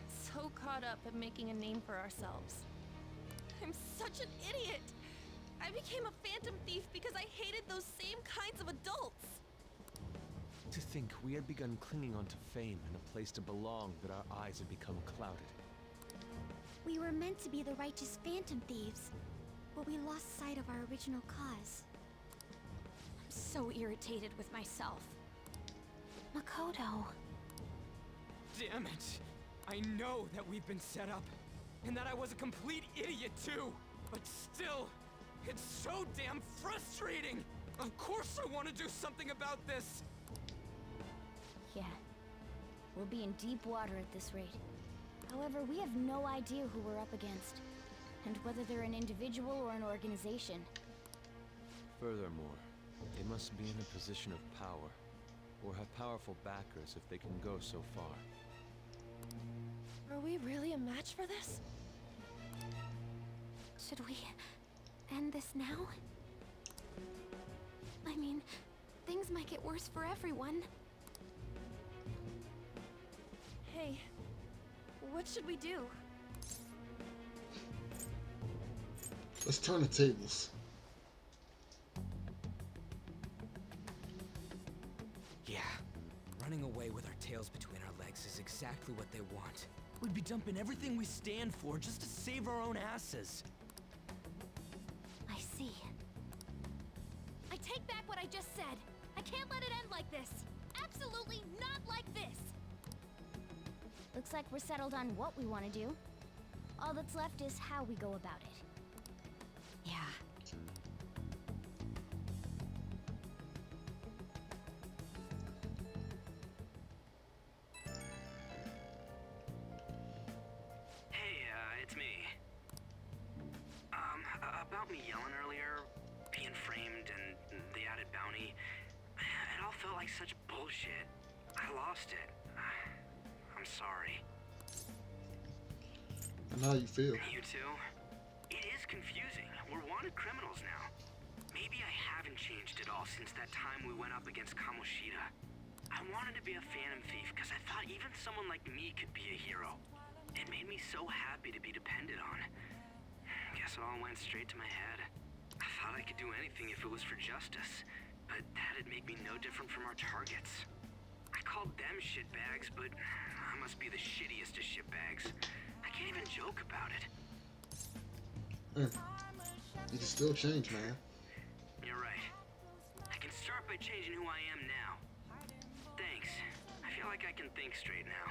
so caught up in making a name for ourselves. I'm such an idiot! I became a phantom thief because I hated those same kinds of adults! To think we had begun clinging onto fame and a place to belong, that our eyes had become clouded. We were meant to be the righteous phantom thieves, but we lost sight of our original cause. I'm so irritated with myself. Makoto. Damn it! I know that we've been set up, and that I was a complete idiot too! But still, it's so damn frustrating! Of course I want to do something about this! Yeah. We'll be in deep water at this rate. However, we have no idea who we're up against, and whether they're an individual or an organization. Furthermore, they must be in a position of power, or have powerful backers if they can go so far. Are we really a match for this? Should we end this now? I mean, things might get worse for everyone. Hey, what should we do? Let's turn the tables. Yeah, Running away with our tails between our legs is exactly what they want. We'd be dumping everything we stand for just to save our own asses. I see. I take back what I just said. I can't let it end like this. Absolutely not like this. Looks like we're settled on what we want to do. All that's left is how we go about it. Yeah. Hey, it's me. About me yelling earlier, being framed, and the added bounty, it all felt like such bullshit. I lost it. I'm sorry. And how you feel? You too? It is confusing. We're wanted criminals now. Maybe I haven't changed at all since that time we went up against Kamoshida. I wanted to be a phantom thief because I thought even someone like me could be a hero. It made me so happy to be depended on. Guess it all went straight to my head. I thought I could do anything if it was for justice, but that'd make me no different from our targets. I called them shitbags, but I must be the shittiest of shitbags. I can't even joke about it. You can still change, man. You're right. I can start by changing who I am now. Thanks. I feel like I can think straight now.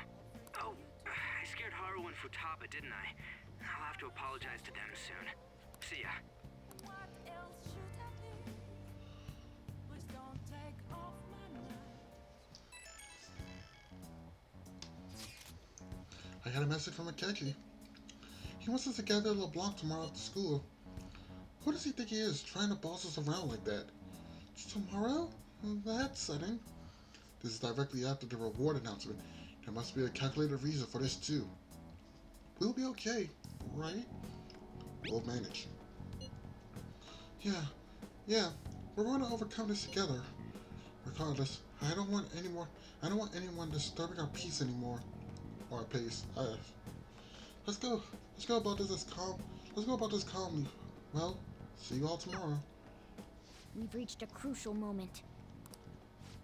Oh, I scared Haru and Futaba, didn't I? I'll have to apologize to them soon. See ya. I got a message from Akechi. He wants us to gather a little block tomorrow after school. Who does he think he is, trying to boss us around like that? Tomorrow? That's setting. This is directly after the reward announcement. There must be a calculated reason for this too. We'll be okay, right? We'll manage. Yeah, we're going to overcome this together. Regardless, I don't want anyone disturbing our peace anymore. Or our pace. Let's go about this calmly. Well, see you all tomorrow. We've reached a crucial moment.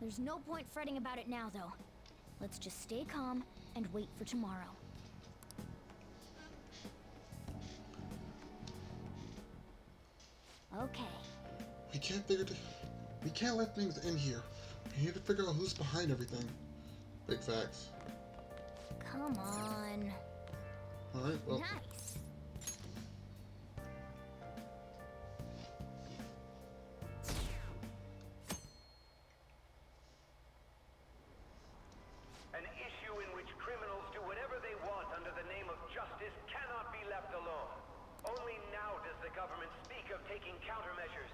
There's no point fretting about it now, though. Let's just stay calm and wait for tomorrow. Okay. We can't let things end here. We need to figure out who's behind everything. Big facts. Come on. Alright, well. Nice. An issue in which criminals do whatever they want under the name of justice cannot be left alone. Only now does the government speak of taking countermeasures.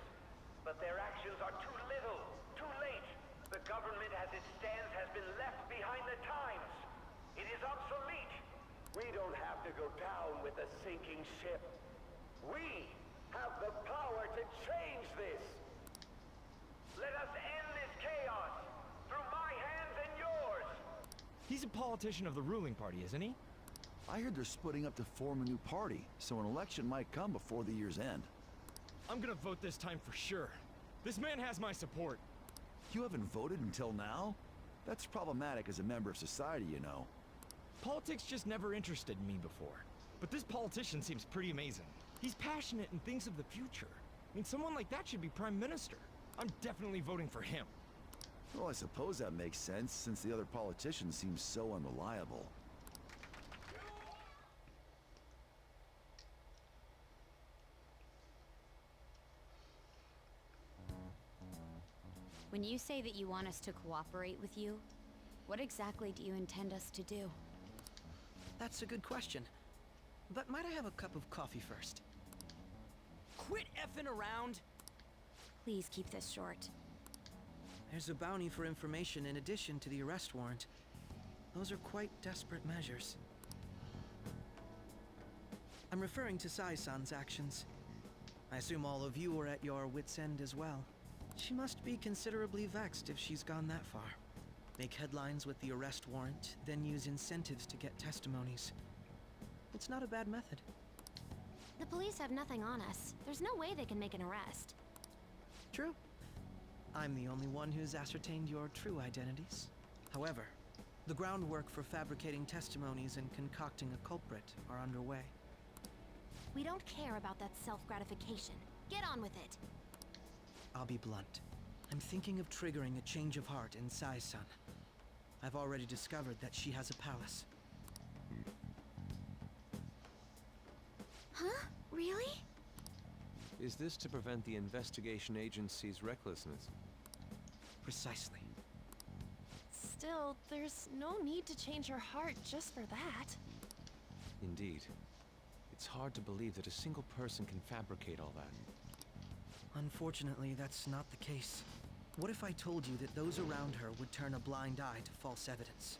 But their actions are too little, too late. The government as it stands has been left behind the times. It is obsolete. We don't have to go down with a sinking ship. We have the power to change this. Let us end this chaos through my hands and yours. He's a politician of the ruling party, isn't he? I heard they're splitting up to form a new party, so an election might come before the year's end. I'm gonna vote this time for sure. This man has my support. You haven't voted until now? That's problematic as a member of society, you know. Politics just never interested me before. But this politician seems pretty amazing. He's passionate and thinks of the future. I mean, someone like that should be prime minister. I'm definitely voting for him. Well, I suppose that makes sense, since the other politicians seem so unreliable. When you say that you want us to cooperate with you, what exactly do you intend us to do? That's a good question. But might I have a cup of coffee first? Quit effing around! Please keep this short. There's a bounty for information in addition to the arrest warrant. Those are quite desperate measures. I'm referring to Sai-san's actions. I assume all of you are at your wits' end as well. She must be considerably vexed if she's gone that far. Make headlines with the arrest warrant, then use incentives to get testimonies. It's not a bad method. The police have nothing on us. There's no way they can make an arrest. True. I'm the only one who's ascertained your true identities. However, the groundwork for fabricating testimonies and concocting a culprit are underway. We don't care about that self-gratification. Get on with it. I'll be blunt. I'm thinking of triggering a change of heart in Sai-san. I've already discovered that she has a palace. Huh? Really? Is this to prevent the investigation agency's recklessness? Precisely. Still, there's no need to change her heart just for that. Indeed. It's hard to believe that a single person can fabricate all that. Unfortunately, that's not the case. What if I told you that those around her would turn a blind eye to false evidence?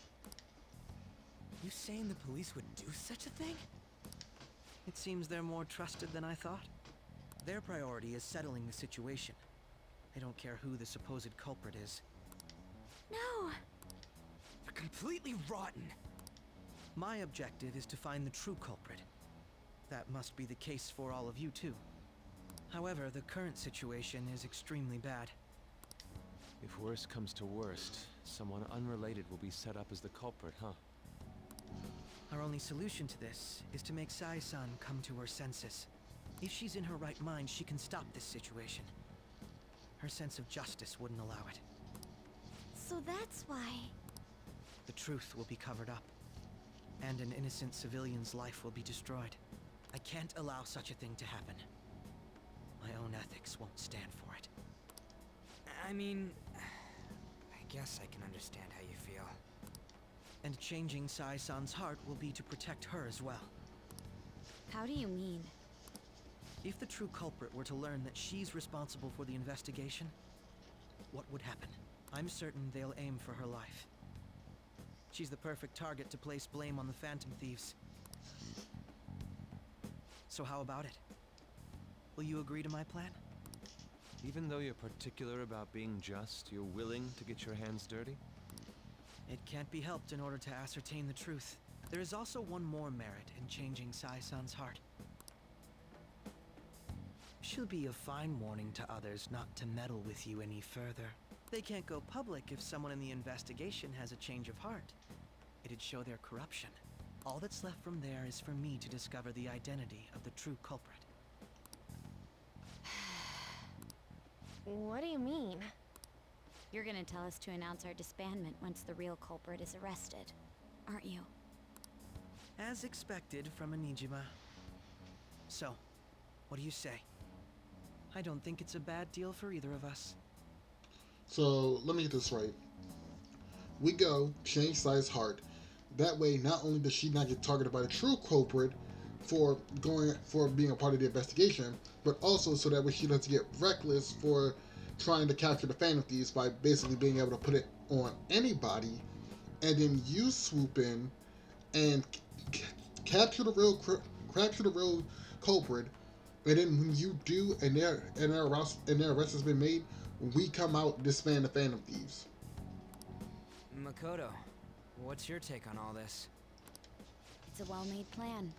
You saying the police would do such a thing? It seems they're more trusted than I thought. Their priority is settling the situation. They don't care who the supposed culprit is. No! They're completely rotten! My objective is to find the true culprit. That must be the case for all of you too. However, the current situation is extremely bad. If worst comes to worst, someone unrelated will be set up as the culprit, huh? Our only solution to this is to make Sai-san come to her senses. If she's in her right mind, she can stop this situation. Her sense of justice wouldn't allow it. So that's why... The truth will be covered up, and an innocent civilian's life will be destroyed. I can't allow such a thing to happen. My own ethics won't stand for it. I mean, I guess I can understand how you feel. And changing Sai-san's heart will be to protect her as well. How do you mean? If the true culprit were to learn that she's responsible for the investigation, what would happen? I'm certain they'll aim for her life. She's the perfect target to place blame on the Phantom Thieves. So how about it? Will you agree to my plan? Even though you're particular about being just, you're willing to get your hands dirty? It can't be helped in order to ascertain the truth. There is also one more merit in changing Sai-san's heart. She'll be a fine warning to others not to meddle with you any further. They can't go public if someone in the investigation has a change of heart. It'd show their corruption. All that's left from there is for me to discover the identity of the true culprit. What do you mean? You're gonna tell us to announce our disbandment once the real culprit is arrested, aren't you? As expected from a Nijima. So, what do you say? I don't think it's a bad deal for either of us. So, let me get this right. We go, change Sai's heart. That way, not only does she not get targeted by the true culprit for being a part of the investigation, but also so that way she doesn't get reckless for trying to capture the Phantom Thieves by basically being able to put it on anybody, and then you swoop in and capture the real culprit, and then when you do, and their arrest has been made, we come out and disband the Phantom Thieves. Makoto, what's your take on all this? It's a well-made plan.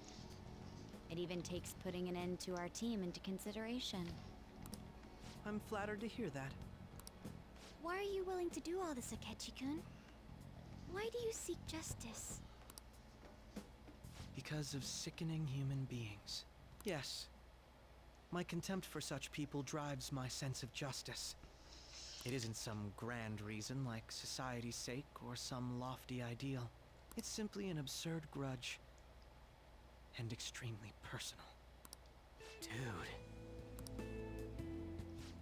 It even takes putting an end to our team into consideration. I'm flattered to hear that. Why are you willing to do all this, Akechi-kun? Why do you seek justice? Because of sickening human beings. Yes. My contempt for such people drives my sense of justice. It isn't some grand reason like society's sake or some lofty ideal. It's simply an absurd grudge. And extremely personal. Dude.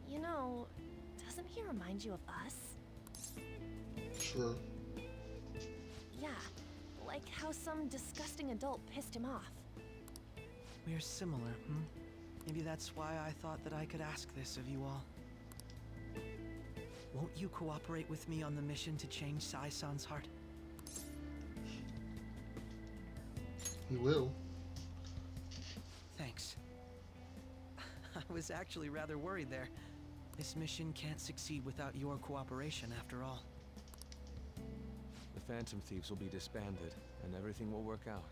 You know, doesn't he remind you of us? Sure. Yeah, like how some disgusting adult pissed him off. We're similar, hmm? Maybe that's why I thought that I could ask this of you all. Won't you cooperate with me on the mission to change Sai-san's heart? He will. Thanks. I was actually rather worried there. This mission can't succeed without your cooperation, after all. The Phantom Thieves will be disbanded, and everything will work out.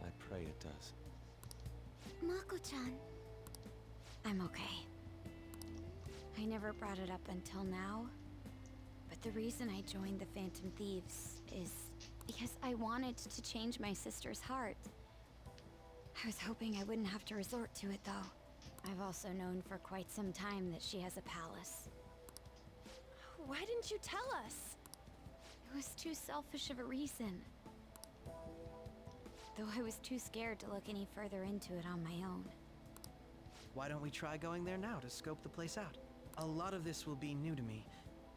I pray it does. Mako-chan. I'm okay. I never brought it up until now, but The reason I joined the Phantom Thieves is because I wanted to change my sister's heart. I was hoping I wouldn't have to resort to it, though. I've also known for quite some time that she has a palace. Why didn't you tell us? It was too selfish of a reason. Though I was too scared to look any further into it on my own. Why don't we try going there now to scope the place out? A lot of this will be new to me,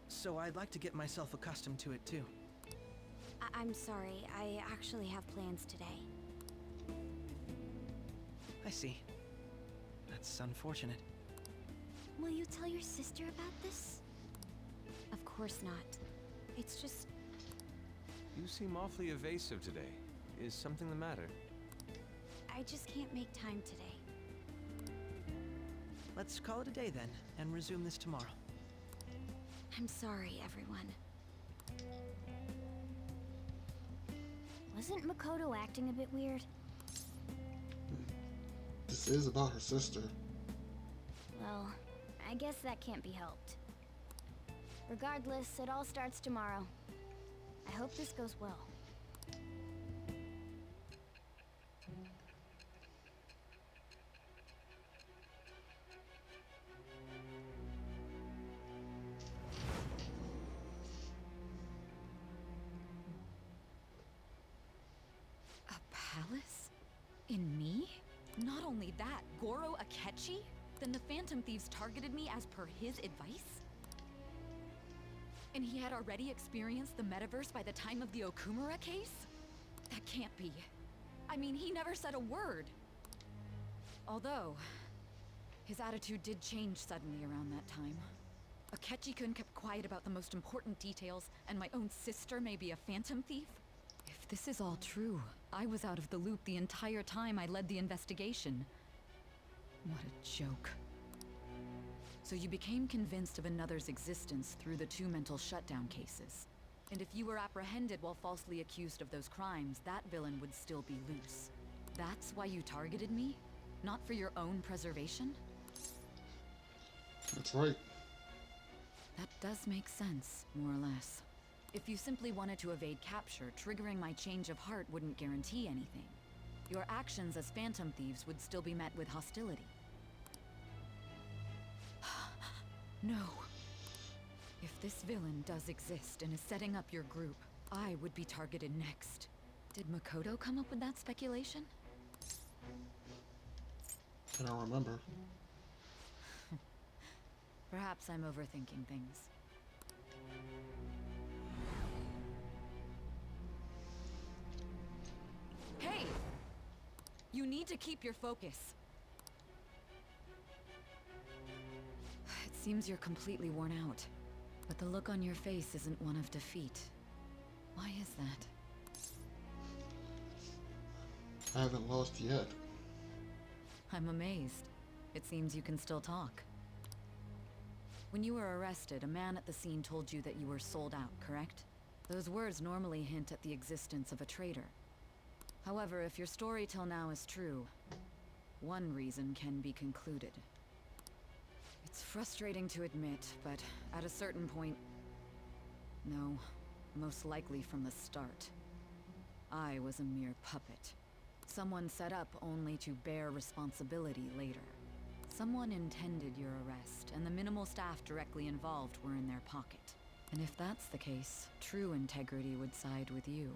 so I'd like to get myself accustomed to it too. I'm sorry, I actually have plans today. I see. That's unfortunate. Will you tell your sister about this? Of course not. It's just... You seem awfully evasive today. Is something the matter? I just can't make time today. Let's call it a day then, and resume this tomorrow. I'm sorry, everyone. Wasn't Makoto acting a bit weird? This is about her sister. Well, I guess that can't be helped. Regardless, it all starts tomorrow. I hope this goes well. A palace? In me? Not only that, Goro Akechi? Then the Phantom Thieves targeted me as per his advice? And he had already experienced the metaverse by the time of the Okumura case? That can't be. I mean, he never said a word. Although, his attitude did change suddenly around that time. Akechi-kun kept quiet about the most important details, and my own sister may be a phantom thief? If this is all true, I was out of the loop the entire time I led the investigation. What a joke. So you became convinced of another's existence through the 2 mental shutdown cases. And if you were apprehended while falsely accused of those crimes, that villain would still be loose. That's why you targeted me? Not for your own preservation? That's right. That does make sense, more or less. If you simply wanted to evade capture, triggering my change of heart wouldn't guarantee anything. Your actions as Phantom Thieves would still be met with hostility. No. If this villain does exist and is setting up your group, I would be targeted next. Did Makoto come up with that speculation? I don't remember. Perhaps I'm overthinking things. Hey! You need to keep your focus. It seems you're completely worn out. But the look on your face isn't one of defeat. Why is that? I haven't lost yet. I'm amazed. It seems you can still talk. When you were arrested, a man at the scene told you that you were sold out, correct? Those words normally hint at the existence of a traitor. However, if your story till now is true, one reason can be concluded. It's frustrating to admit, but at a certain point... No, most likely from the start. I was a mere puppet. Someone set up only to bear responsibility later. Someone intended your arrest, and the minimal staff directly involved were in their pocket. And if that's the case, true integrity would side with you.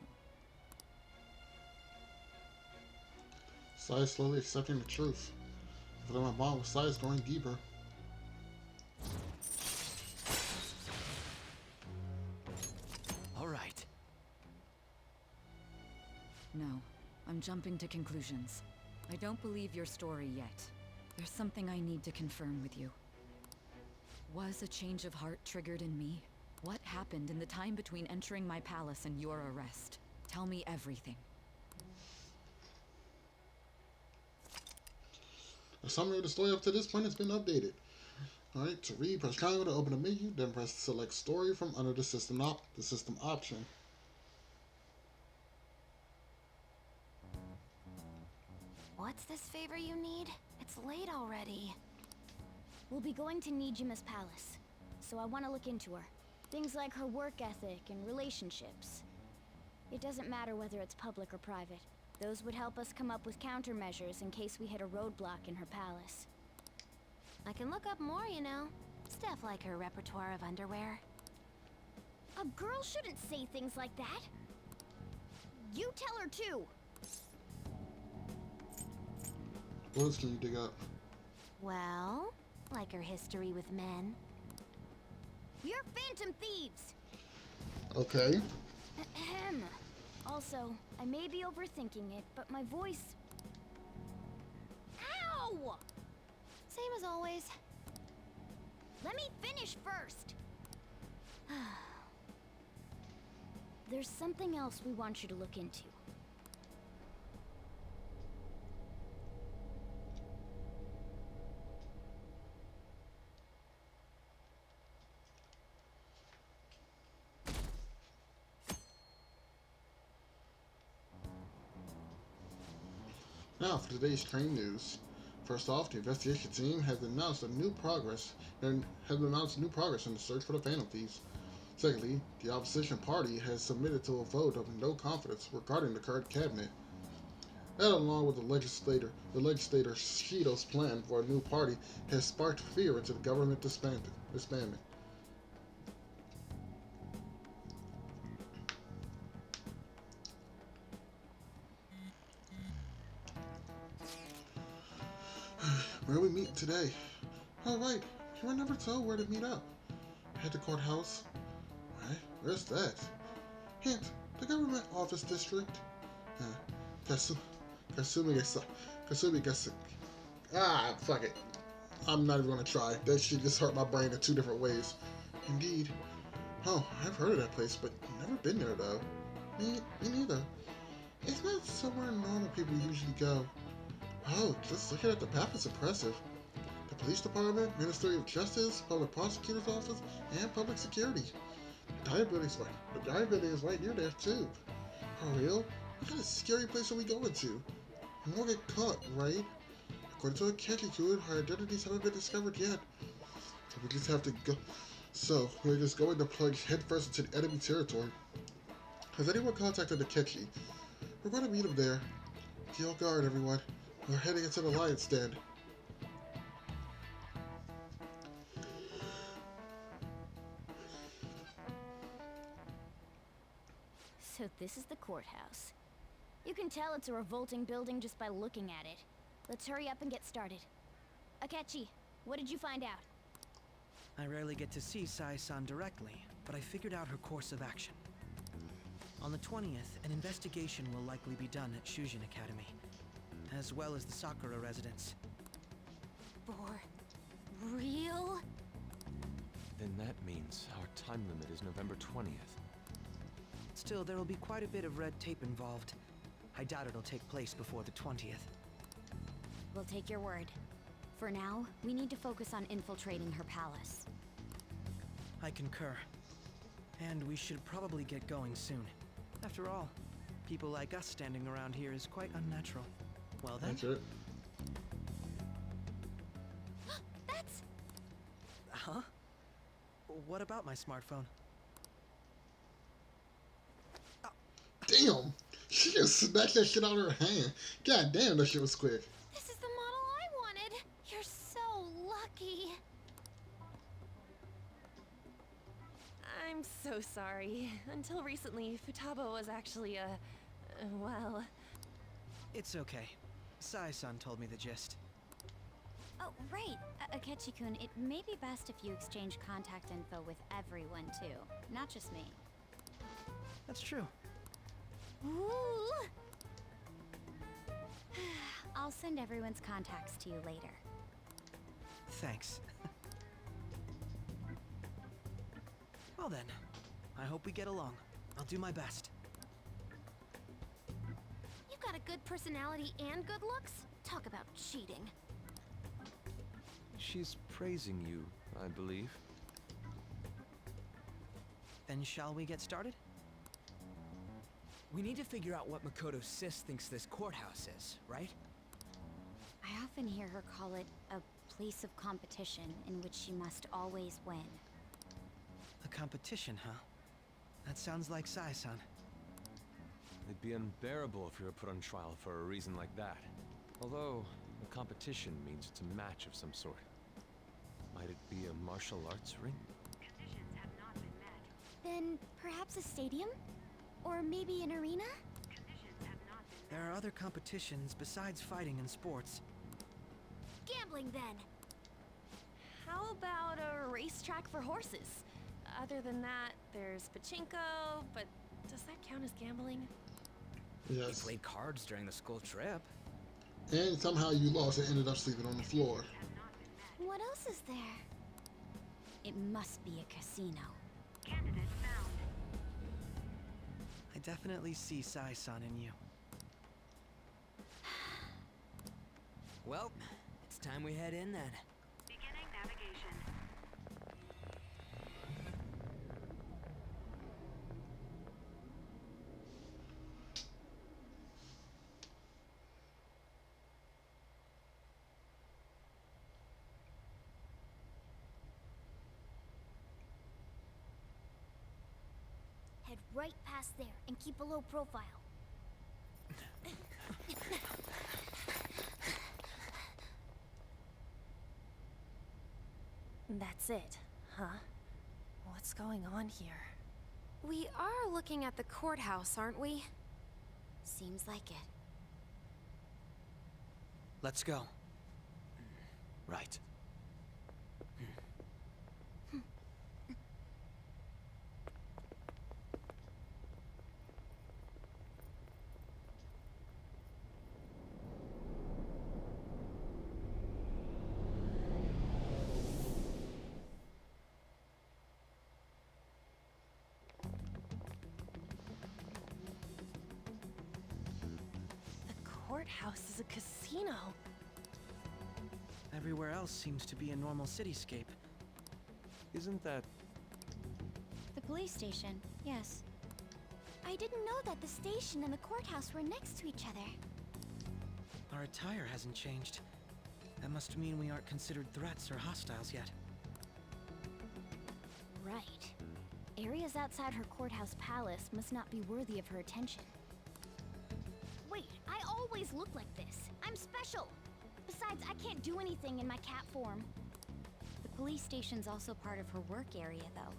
Sai slowly accepting the truth. But my bond with Sai is going deeper. All right. No, I'm jumping to conclusions. I don't believe your story yet. There's something I need to confirm with you. Was a change of heart triggered in me? What happened in the time between entering my palace and your arrest? Tell me everything. A summary of the story up to this point has been updated. Alright, to read, press triangle to open a menu, then press select story from under the system option. What's this favor you need? It's late already. We'll be going to Nijima's palace, so I want to look into her. Things like her work ethic and relationships. It doesn't matter whether it's public or private. Those would help us come up with countermeasures in case we hit a roadblock in her palace. I can look up more, you know. Stuff like her repertoire of underwear. A girl shouldn't say things like that. You tell her too. What else can you dig up? Well, like her history with men. You're phantom thieves. Okay. Ahem. Also, I may be overthinking it, but my voice... Ow! Same as always. Let me finish first. There's something else we want you to look into. Now for today's train news. First off, the investigation team has announced new progress in the search for the Phantom Thieves. Secondly, the opposition party has submitted to a vote of no confidence regarding the current cabinet. That, along with the legislator Shido's plan for a new party, has sparked fear into the government disbandment. Where are we meeting today? Oh right, you were never told where to meet up. At the courthouse. Right, where's that? Hint, the government office district. Kasumi gets fuck it. I'm not even gonna try. That shit just hurt my brain in two different ways. Indeed. Oh, I've heard of that place, but never been there though. Me neither. It's not somewhere normal people usually go. Oh, just looking at the map is impressive. The police department, Ministry of Justice, public prosecutor's office, and public security. The dive building is right near there too. For real? What kind of scary place are we going to? We won't get caught, right? According to Akechi, our identities haven't been discovered yet. So we just have to go. So we're just going to plunge headfirst into enemy territory. Has anyone contacted Akechi? We're going to meet him there. Be on guard, everyone. We're heading into the lion's stand. So this is the courthouse. You can tell it's a revolting building just by looking at it. Let's hurry up and get started. Akechi, what did you find out? I rarely get to see Sai-san directly, but I figured out her course of action. On the 20th, an investigation will likely be done at Shujin Academy, as well as the Sakura residence. For real? Then that means our time limit is November 20th. Still, there will be quite a bit of red tape involved. I doubt it'll take place before the 20th. We'll take your word. For now, we need to focus on infiltrating her palace. I concur. And we should probably get going soon. After all, people like us standing around here is quite unnatural. Well then. That's it. That's... Huh? What about my smartphone? Damn! She just smacked that shit out of her hand. God damn, that shit was quick. This is the model I wanted! You're so lucky! I'm so sorry. Until recently, Futaba was actually well... It's okay. Sai-san told me the gist. Oh, right. Akechi-kun, it may be best if you exchange contact info with everyone, too. Not just me. That's true. Ooh. I'll send everyone's contacts to you later. Thanks. Well then, I hope we get along. I'll do my best. You've got a good personality and good looks? Talk about cheating. She's praising you, I believe. Then shall we get started? We need to figure out what Makoto's sis thinks this courthouse is, right? I often hear her call it a place of competition in which she must always win. A competition, huh? That sounds like Sai-san. It'd be unbearable if you were put on trial for a reason like that. Although, a competition means it's a match of some sort. Might it be a martial arts ring? Conditions have not been met. Then perhaps a stadium? Or maybe an arena? Conditions have not been met. There are other competitions besides fighting and sports. Gambling, then. How about a racetrack for horses? Other than that, there's pachinko, but does that count as gambling? Yes. We played cards during the school trip. And somehow you lost and ended up sleeping on the floor. What else is there? It must be a casino. Candidate found. I definitely see Sai-san in you. Well, it's time we head in then. Beginning navigation. Head right past there and keep a low profile. That's it, huh? What's going on here? We are looking at the courthouse, aren't we? Seems like it. Let's go. Right. Courthouse is a casino. Everywhere else seems to be a normal cityscape. Isn't that... The police station, yes. I didn't know that the station and the courthouse were next to each other. Our attire hasn't changed. That must mean we aren't considered threats or hostiles yet. Right. Areas outside her courthouse palace must not be worthy of her attention. Wait, I always look like this. I'm special. Besides, I can't do anything in my cat form. The police station's also part of her work area, though.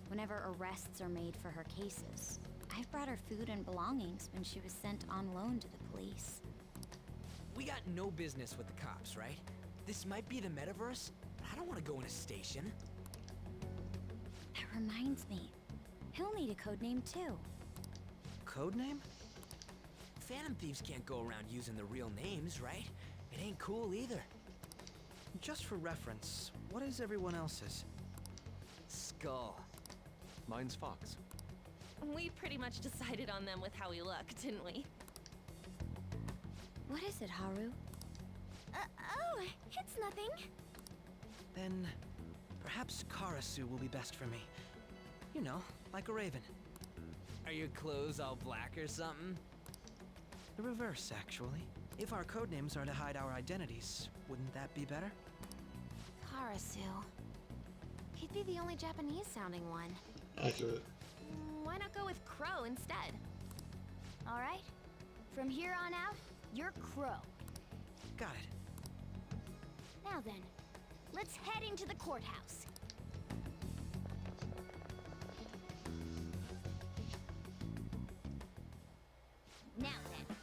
Whenever arrests are made for her cases. I've brought her food and belongings when she was sent on loan to the police. We got no business with the cops, right? This might be the metaverse, but I don't want to go in a station. That reminds me. He'll need a code name, too. Code name? Phantom thieves can't go around using the real names, right? It ain't cool either. Just for reference, what is everyone else's? Skull. Mine's Fox. We pretty much decided on them with how we look, didn't we? What is it, Haru? Oh, it's nothing. Then, perhaps Karasu will be best for me. You know, like a raven. Are your clothes all black or something? The reverse, actually. If our codenames are to hide our identities, wouldn't that be better? Karasu. He'd be the only Japanese-sounding one. Accurate. Why not go with Crow instead? All right. From here on out, you're Crow. Got it. Now then, let's head into the courthouse. Now then.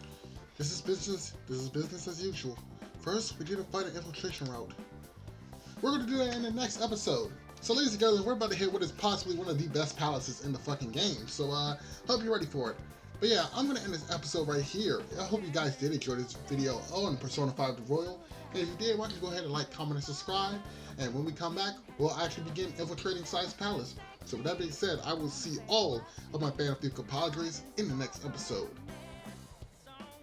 This is business as usual. First, we need to find an infiltration route. We're going to do that in the next episode. So ladies and gentlemen, we're about to hit what is possibly one of the best palaces in the fucking game. So hope you're ready for it. But yeah, I'm going to end this episode right here. I hope you guys did enjoy this video on Persona 5 The Royal. And if you did, why don't you go ahead and like, comment, and subscribe. And when we come back, we'll actually begin infiltrating Sai's palace. So with that being said, I will see all of my Phantom Thief compadres in the next episode.